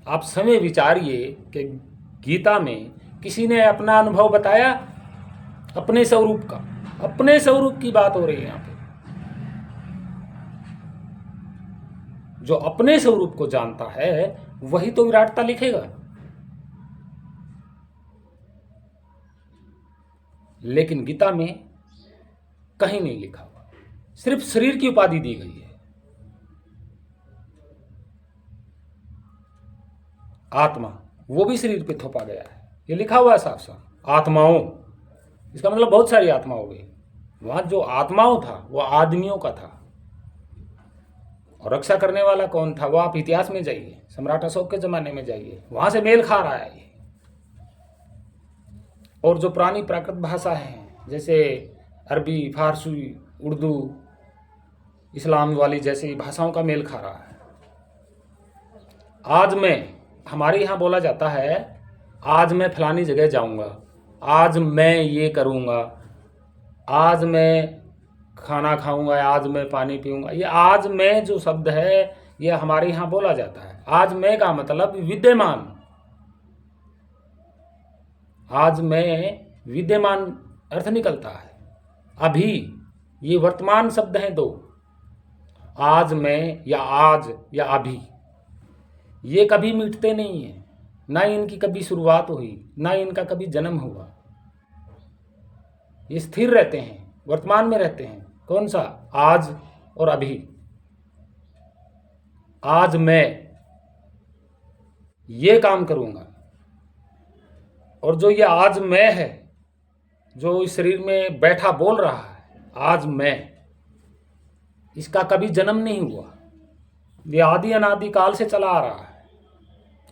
आप समय विचारिए कि गीता में किसी ने अपना अनुभव बताया? अपने स्वरूप का, अपने स्वरूप की बात हो रही है यहां पे। जो अपने स्वरूप को जानता है वही तो विराटता लिखेगा। लेकिन गीता में कहीं नहीं लिखा हुआ, सिर्फ शरीर की उपाधि दी गई है। आत्मा, वो भी शरीर पे थोपा गया है, ये लिखा हुआ है साफ साफ। आत्माओं, इसका मतलब बहुत सारी आत्मा हो गई। वहां जो आत्माओं था वो आदमियों का था, और रक्षा करने वाला कौन था? वो आप इतिहास में जाइए, सम्राट अशोक के जमाने में जाइए, वहां से मेल खा रहा है ये। और जो पुरानी प्राकृत भाषा है, जैसे अरबी, फारसी, उर्दू, इस्लाम वाली जैसी भाषाओं का मेल खा रहा है। आज मैं, हमारे यहाँ बोला जाता है, आज मैं फलानी जगह जाऊंगा, आज मैं ये करूंगा, आज मैं खाना खाऊंगा, आज मैं पानी पीऊंगा। ये आज मैं जो शब्द है ये हमारे यहाँ बोला जाता है। आज मैं का मतलब विद्यमान, आज मैं विद्यमान अर्थ निकलता है। अभी, ये वर्तमान शब्द हैं दो, आज मैं या आज या अभी। ये कभी मिटते नहीं है, ना इनकी कभी शुरुआत हुई, ना इनका कभी जन्म हुआ। ये स्थिर रहते हैं, वर्तमान में रहते हैं। कौन सा? आज और अभी। आज मैं ये काम करूंगा, और जो ये आज मैं है, जो इस शरीर में बैठा बोल रहा है आज मैं, इसका कभी जन्म नहीं हुआ। ये आदि अनादि काल से चला आ रहा है,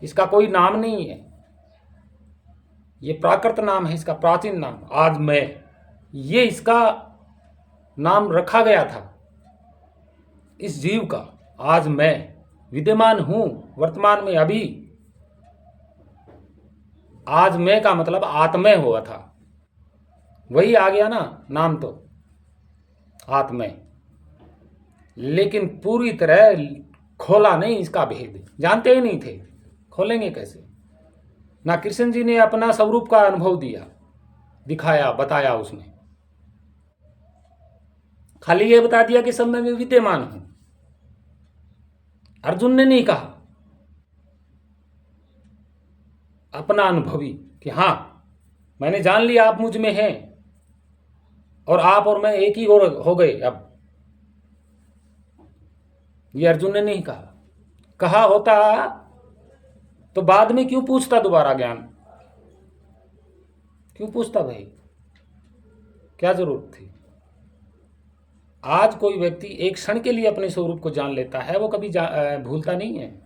इसका कोई नाम नहीं है। ये प्राकृत नाम है इसका, प्राचीन नाम आज मैं। ये इसका नाम रखा गया था इस जीव का। आज मैं विद्यमान हूं वर्तमान में अभी। आज मैं का मतलब आत्मय हुआ था, वही आ गया ना नाम तो आत्मय। लेकिन पूरी तरह खोला नहीं इसका भेद, जानते ही नहीं थे, खोलेंगे कैसे। ना कृष्ण जी ने अपना स्वरूप का अनुभव दिया, दिखाया, बताया उसने। खाली ये बता दिया कि सब में विद्यमान हूं। अर्जुन ने नहीं कहा अपना अनुभवी कि हाँ मैंने जान लिया आप मुझ में हैं और आप और मैं एक ही हो गए अब। ये अर्जुन ने नहीं कहा। कहा होता तो बाद में क्यों पूछता दोबारा ज्ञान, क्यों पूछता भाई, क्या जरूरत थी। आज कोई व्यक्ति एक क्षण के लिए अपने स्वरूप को जान लेता है, वो कभी भूलता नहीं है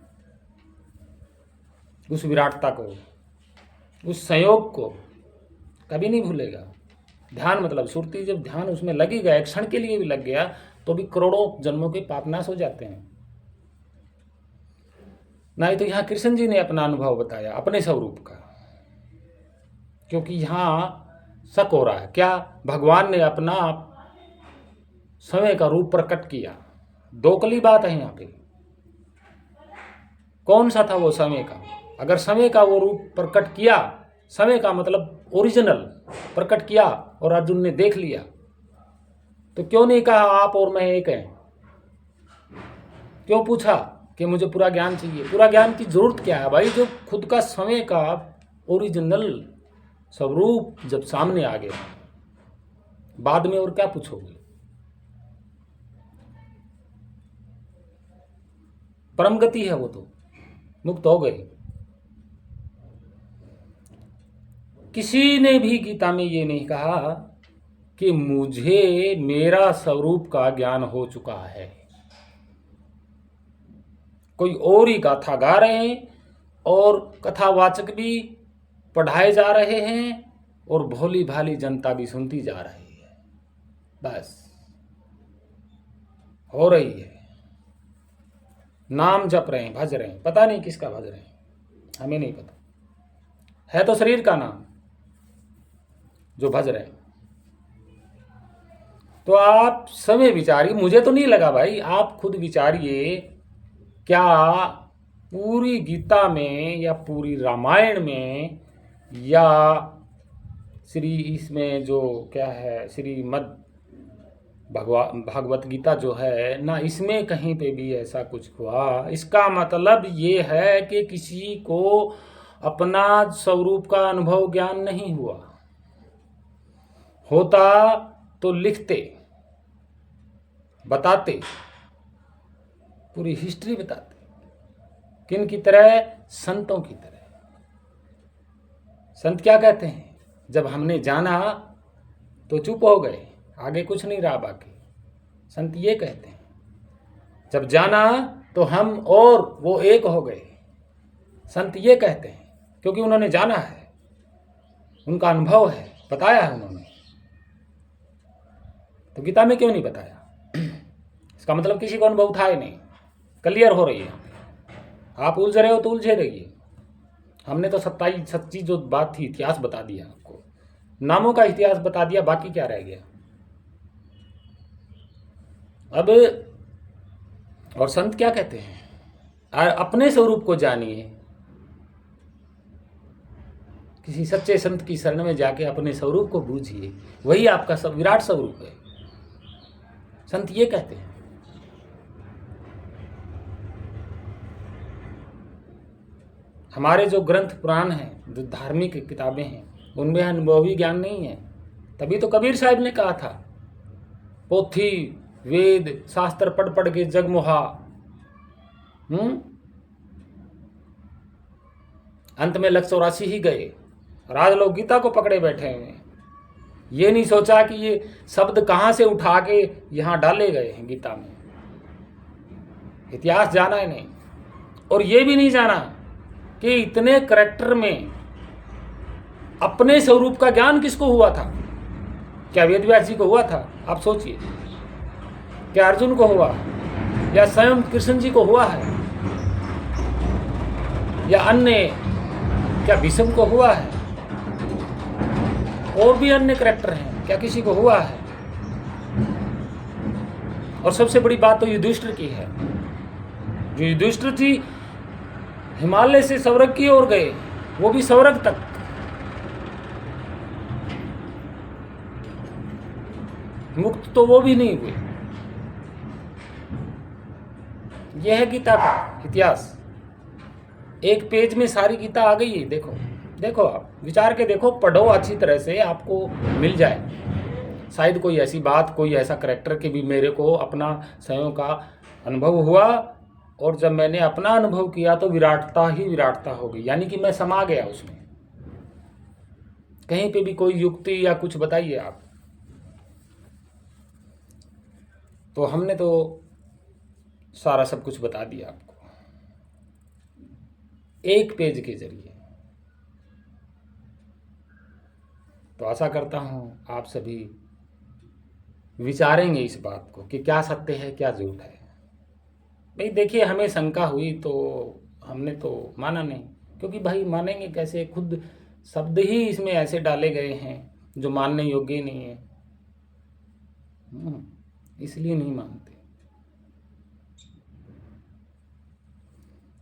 उस विराटता को, उस संयोग को कभी नहीं भूलेगा। ध्यान मतलब सुरती, जब ध्यान उसमें लगी गया, एक क्षण के लिए भी लग गया तो भी करोड़ों जन्मों के पापनाश हो जाते हैं। नहीं तो यहां कृष्ण जी ने अपना अनुभव बताया अपने स्वरूप का, क्योंकि यहां शक हो रहा है क्या, भगवान ने अपना समय का रूप प्रकट किया। दोकली बात है यहां पे। कौन सा था वो समय का, अगर समय का वो रूप प्रकट किया, समय का मतलब ओरिजिनल प्रकट किया और अर्जुन ने देख लिया, तो क्यों नहीं कहा आप और मैं एक हैं। क्यों पूछा कि मुझे पूरा ज्ञान चाहिए। पूरा ज्ञान की जरूरत क्या है भाई, जो खुद का समय का ओरिजिनल स्वरूप जब सामने आ गया, बाद में और क्या पूछोगे। परम गति है वो, तो मुक्त हो गए। किसी ने भी गीता में ये नहीं कहा कि मुझे मेरा स्वरूप का ज्ञान हो चुका है। कोई और ही गाथा गा रहे हैं और कथावाचक भी पढ़ाए जा रहे हैं और भोली भाली जनता भी सुनती जा रही है। बस हो रही है, नाम जप रहे हैं, भज रहे हैं, पता नहीं किसका भज रहे हैं, हमें नहीं पता। है तो शरीर का नाम जो भज रहे हैं। तो आप समय विचारिए, मुझे तो नहीं लगा भाई, आप खुद विचारिए, क्या पूरी गीता में या पूरी रामायण में या इसमें जो क्या है श्रीमद् भगवत गीता जो है ना, इसमें कहीं पे भी ऐसा कुछ हुआ। इसका मतलब ये है कि किसी को अपना स्वरूप का अनुभव ज्ञान नहीं हुआ। होता तो लिखते, बताते, पूरी हिस्ट्री बताते। किन की तरह, संतों की तरह। संत क्या कहते हैं, जब हमने जाना तो चुप हो गए, आगे कुछ नहीं रहा बाकी। संत ये कहते हैं जब जाना तो हम और वो एक हो गए। संत ये कहते हैं क्योंकि उन्होंने जाना है, उनका अनुभव है, बताया है उन्होंने। तो गीता में क्यों नहीं बताया? इसका मतलब किसी को अनुभव था ही नहीं। क्लियर हो रही है, आप उलझ रहे हो तो उलझे रहिए। हमने तो सच्ची जो बात थी, इतिहास बता दिया आपको, नामों का इतिहास बता दिया, बाकी क्या रह गया। अब और संत क्या कहते हैं, अपने स्वरूप को जानिए। किसी सच्चे संत की शरण में जाके अपने स्वरूप को बूझिए, वही आपका सब विराट स्वरूप है। संत ये कहते हैं। हमारे जो ग्रंथ पुराण हैं, जो धार्मिक किताबें हैं, उनमें अनुभवी ज्ञान नहीं है। तभी तो कबीर साहब ने कहा था, पोथी वेद शास्त्र पढ़ पढ़ के जगमोहा, अंत में 184 ही गए। और आज लोग गीता को पकड़े बैठे हैं। ये नहीं सोचा कि ये शब्द कहाँ से उठा के यहाँ डाले गए हैं गीता में। इतिहास जाना है नहीं, और ये भी नहीं जाना कि इतने करैक्टर में अपने स्वरूप का ज्ञान किसको हुआ था। क्या वेद व्यास जी को हुआ था? आप सोचिए। क्या अर्जुन को हुआ, या स्वयं कृष्ण जी को हुआ है, या अन्य, क्या भीष्म को हुआ है? और भी अन्य कैरेक्टर हैं, क्या किसी को हुआ है? और सबसे बड़ी बात तो युधिष्ठिर की है। जो युधिष्ठिर जी हिमालय से स्वर्ग की ओर गए, वो भी स्वर्ग तक, मुक्त तो वो भी नहीं हुए। यह है गीता का इतिहास। एक पेज में सारी गीता आ गई है। देखो देखो, आप विचार के देखो, पढ़ो अच्छी तरह से, आपको मिल जाए। शायद कोई ऐसी बात, कोई ऐसा करैक्टर कि भी मेरे को अपना स्वयं का अनुभव हुआ, और जब मैंने अपना अनुभव किया तो विराटता ही विराटता हो गई, यानी कि मैं समा गया उसमें। कहीं पे भी कोई युक्ति या कुछ बताइए आप। तो हमने तो सारा सब कुछ बता दिया आपको एक पेज के जरिए। तो आशा करता हूँ आप सभी विचारेंगे इस बात को कि क्या सत्य है, क्या झूठ है। भाई देखिए, हमें शंका हुई तो हमने तो माना नहीं, क्योंकि भाई मानेंगे कैसे? खुद शब्द ही इसमें ऐसे डाले गए हैं जो मानने योग्य ही नहीं है। इसलिए नहीं मानते।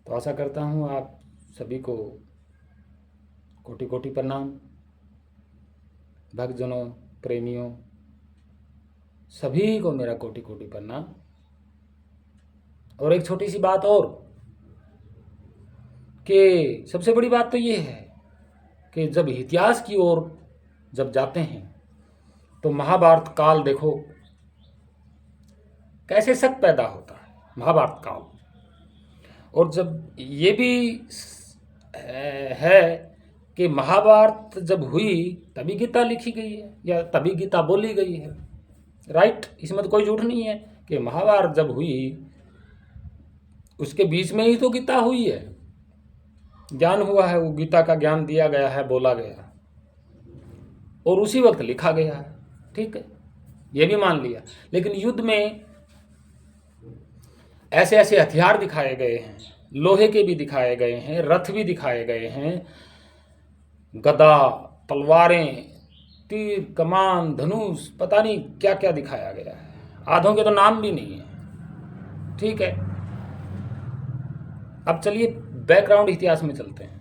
तो आशा करता हूँ आप सभी को कोटि कोटि प्रणाम। भक्तजनों, प्रेमियों, सभी को मेरा कोटि कोटि प्रणाम। और एक छोटी सी बात और, कि सबसे बड़ी बात तो ये है कि जब इतिहास की ओर जब जाते हैं तो महाभारत काल देखो कैसे शक पैदा होता है, महाभारत काल। और जब ये भी है कि महाभारत जब हुई तभी गीता लिखी गई है, या तभी गीता बोली गई है, राइट? इसमें तो कोई झूठ नहीं है कि महाभारत जब हुई उसके बीच में ही तो गीता हुई है, ज्ञान हुआ है, वो गीता का ज्ञान दिया गया है, बोला गया और उसी वक्त लिखा गया है। ठीक है, ये भी मान लिया। लेकिन युद्ध में ऐसे ऐसे हथियार दिखाए गए हैं, लोहे के भी दिखाए गए हैं, रथ भी दिखाए गए हैं, गदा, तलवारें, तीर, कमान, धनुष, पता नहीं क्या क्या दिखाया गया है। आधों के तो नाम भी नहीं है। ठीक है, अब चलिए बैकग्राउंड इतिहास में चलते हैं।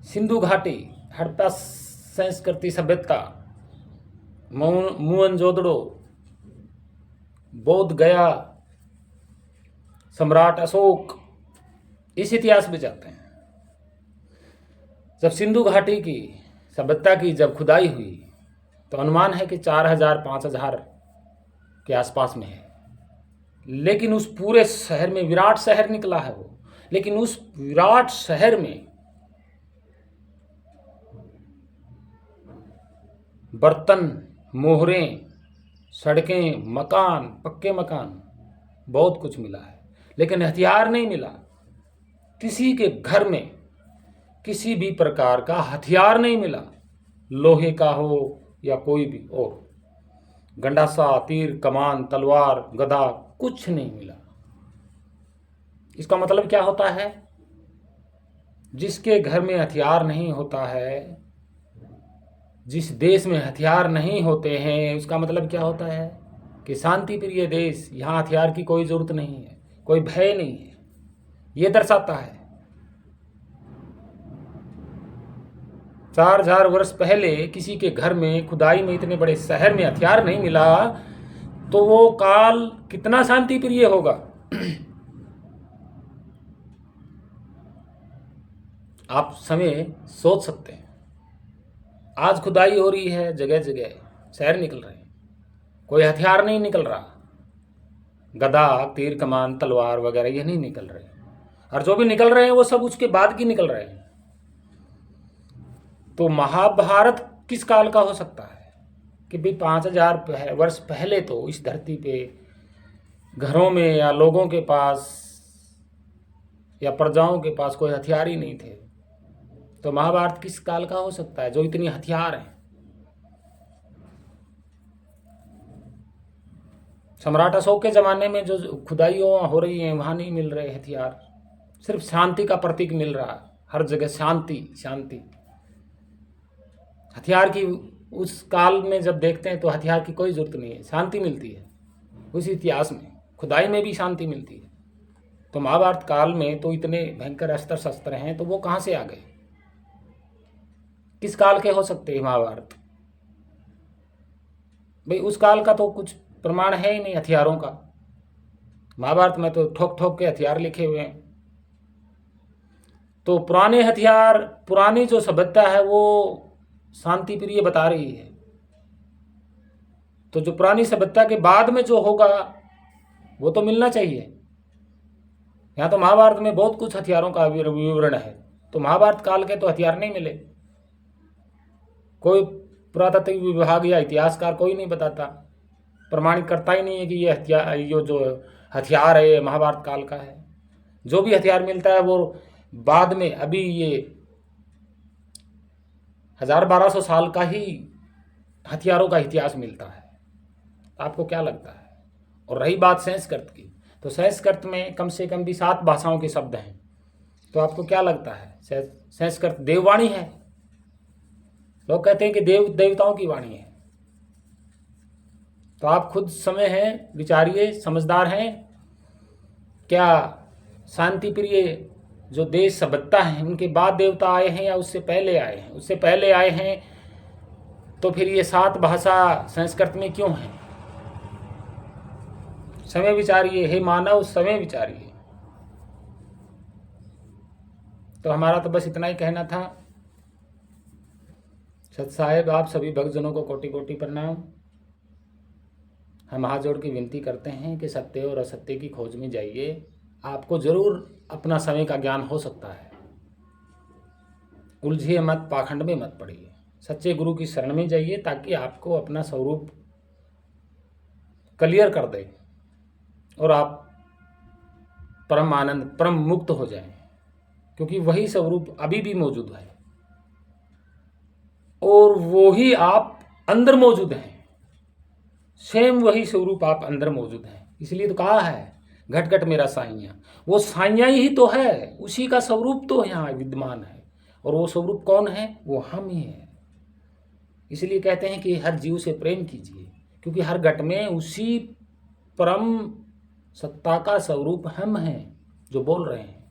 सिंधु घाटी, हड़प्पा संस्कृति सभ्यता, मोहनजोदड़ो, बोध गया, सम्राट अशोक, इस इतिहास में जाते हैं। जब सिंधु घाटी की सभ्यता की जब खुदाई हुई तो अनुमान है कि 4000-5000 के आसपास में है। लेकिन उस पूरे शहर में, विराट शहर निकला है वो, लेकिन उस विराट शहर में बर्तन, मोहरें, सड़कें, मकान, पक्के मकान, बहुत कुछ मिला है, लेकिन हथियार नहीं मिला। किसी के घर में किसी भी प्रकार का हथियार नहीं मिला, लोहे का हो या कोई भी और, गंडासा, तीर, कमान, तलवार, गदा, कुछ नहीं मिला। इसका मतलब क्या होता है? जिसके घर में हथियार नहीं होता है, जिस देश में हथियार नहीं होते हैं, उसका मतलब क्या होता है कि शांति प्रिय देश, यहाँ हथियार की कोई जरूरत नहीं है, कोई भय नहीं है। ये दर्शाता है 4000 वर्ष पहले किसी के घर में, खुदाई में, इतने बड़े शहर में हथियार नहीं मिला, तो वो काल कितना शांति प्रिय होगा। आप समय सोच सकते हैं। आज खुदाई हो रही है, जगह जगह शहर निकल रहे हैं, कोई हथियार नहीं निकल रहा, गदा, तीर, कमान, तलवार वगैरह ये नहीं निकल रहे, और जो भी निकल रहे हैं वो सब उसके बाद की निकल रहे हैं। तो महाभारत किस काल का हो सकता है कि भाई 5000 वर्ष पहले तो इस धरती पे घरों में या लोगों के पास या प्रजाओं के पास कोई हथियार ही नहीं थे। तो महाभारत किस काल का हो सकता है जो इतनी हथियार हैं? सम्राट अशोक के ज़माने में जो खुदाइयों हो रही हैं वहाँ नहीं मिल रहे हथियार, सिर्फ शांति का प्रतीक मिल रहा है हर जगह, शांति शांति। हथियार की उस काल में जब देखते हैं तो हथियार की कोई ज़रूरत नहीं है, शांति मिलती है उस इतिहास में, खुदाई में भी शांति मिलती है। तो महाभारत काल में तो इतने भयंकर अस्त्र शस्त्र हैं, तो वो कहाँ से आ गए? किस काल के हो सकते हैं महाभारत? भाई उस काल का तो कुछ प्रमाण है ही नहीं हथियारों का। महाभारत में तो ठोक ठोक के हथियार लिखे हुए हैं। तो पुराने हथियार, पुरानी जो सभ्यता है वो शांति प्रिय बता रही है। तो जो पुरानी सभ्यता के बाद में जो होगा वो तो मिलना चाहिए। यहाँ तो महाभारत में बहुत कुछ हथियारों का विवरण है, तो महाभारत काल के तो हथियार नहीं मिले। कोई पुरातत्व विभाग या इतिहासकार कोई नहीं बताता, प्रमाणित करता ही नहीं है कि ये हथियार, ये जो हथियार है ये महाभारत काल का है। जो भी हथियार मिलता है वो बाद में, अभी ये 1000-1200 साल का ही हथियारों का इतिहास मिलता है। आपको क्या लगता है? और रही बात संस्कृत की, तो संस्कृत में कम से कम भी 7 भाषाओं के शब्द हैं। तो आपको क्या लगता है संस्कृत देववाणी है? लोग कहते हैं कि देवताओं की वाणी है। तो आप खुद समय हैं, विचारिए, समझदार हैं। क्या शांति प्रिय जो देश सभ्यता है उनके बाद देवता आए हैं या उससे पहले आए हैं? उससे पहले आए हैं तो फिर ये 7 भाषा संस्कृत में क्यों है? समय विचारिए, हे मानव, समय विचारिए। तो हमारा तो बस इतना ही कहना था। सत साहेब, आप सभी भक्तजनों को कोटि कोटि प्रणाम। हम हाथ जोड़ के विनती करते हैं कि सत्य और असत्य की खोज में जाइए। आपको जरूर अपना समय का ज्ञान हो सकता है। उलझिए मत, पाखंड में मत पड़िए, सच्चे गुरु की शरण में जाइए ताकि आपको अपना स्वरूप क्लियर कर दे और आप परम आनंद, परम मुक्त हो जाएं, क्योंकि वही स्वरूप अभी भी मौजूद है और वो ही आप अंदर मौजूद हैं। सेम वही स्वरूप आप अंदर मौजूद हैं। इसलिए तो कहा है घट घट मेरा साइयाँ। वो साइयाँ ही तो है, उसी का स्वरूप तो यहाँ विद्यमान है। और वो स्वरूप कौन है? वो हम ही हैं। इसलिए कहते हैं कि हर जीव से प्रेम कीजिए, क्योंकि हर घट में उसी परम सत्ता का स्वरूप हम हैं जो बोल रहे हैं।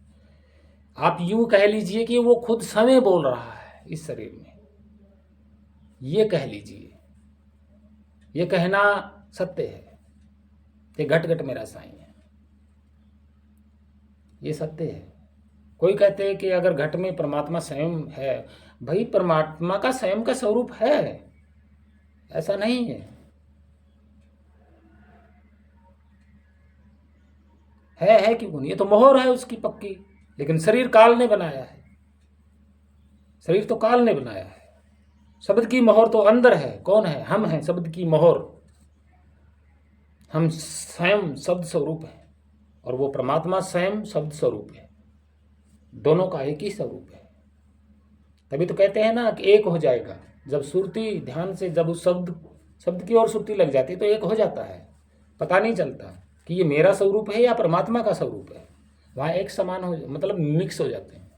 आप यूं कह लीजिए कि वो खुद समय बोल रहा है इस शरीर में, ये कह लीजिए। ये कहना सत्य है कि घट घट मेरा साईं है, ये सत्य है। कोई कहते हैं कि अगर घट में परमात्मा स्वयं है, भाई परमात्मा का स्वयं का स्वरूप है, ऐसा नहीं है। है क्यों नहीं? ये तो मोहर है उसकी पक्की, लेकिन शरीर काल ने बनाया है। शरीर तो काल ने बनाया है। शब्द की मोहर तो अंदर है। कौन है? हम हैं शब्द की मोहर। हम स्वयं शब्द स्वरूप है और वो परमात्मा स्वयं शब्द स्वरूप है। दोनों का एक ही स्वरूप है। तभी तो कहते हैं ना कि एक हो जाएगा। जब सुरती ध्यान से, जब उस शब्द की ओर सुरती लग जाती है तो एक हो जाता है। पता नहीं चलता कि ये मेरा स्वरूप है या परमात्मा का स्वरूप है। वहाँ एक समान हो, मतलब मिक्स हो जाते हैं।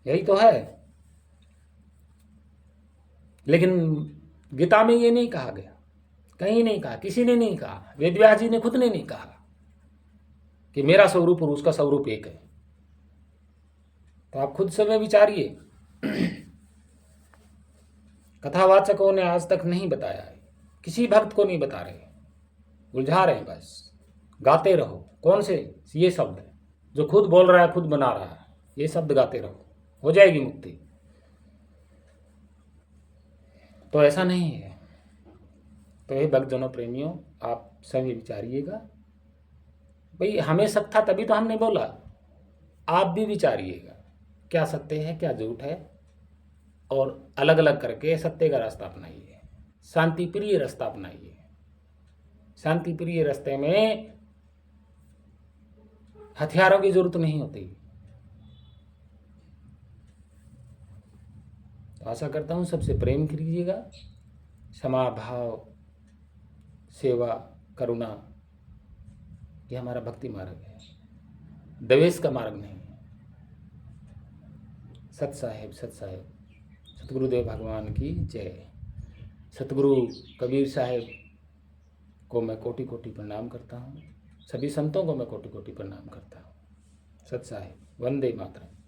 यही तो है। लेकिन गीता में ये नहीं कहा गया, कहीं नहीं कहा, किसी ने नहीं कहा। वेदव्यास जी ने खुद ने नहीं कहा कि मेरा स्वरूप और उसका स्वरूप एक है। तो आप खुद समय विचारिए। कथावाचकों ने आज तक नहीं बताया है, किसी भक्त को नहीं बता रहे, उलझा रहे हैं बस। गाते रहो। कौन से? ये शब्द है जो खुद बोल रहा है, खुद बना रहा है। ये शब्द गाते रहो, हो जाएगी मुक्ति। तो ऐसा नहीं है। तो ये भक्तजनों, प्रेमियों, आप सभी विचारिएगा। भाई हमें शक था तभी तो हमने बोला। आप भी विचारिएगा क्या सत्य है, क्या झूठ है, और अलग अलग करके सत्य का रास्ता अपनाइए। शांति प्रिय रास्ता अपनाइए। शांति प्रिय रास्ते में हथियारों की जरूरत नहीं होती। तो आशा करता हूँ सबसे प्रेम कीजिएगा। क्षमा, भाव, सेवा, करुणा ये हमारा भक्ति मार्ग है, दवेश का मार्ग नहीं है। सत साहेब, सत साहेब। सतगुरुदेव भगवान की जय। सतगुरु कबीर साहेब को मैं कोटि कोटि प्रणाम करता हूँ। सभी संतों को मैं कोटि कोटि प्रणाम करता हूँ। सत साहेब। वंदे मातरम।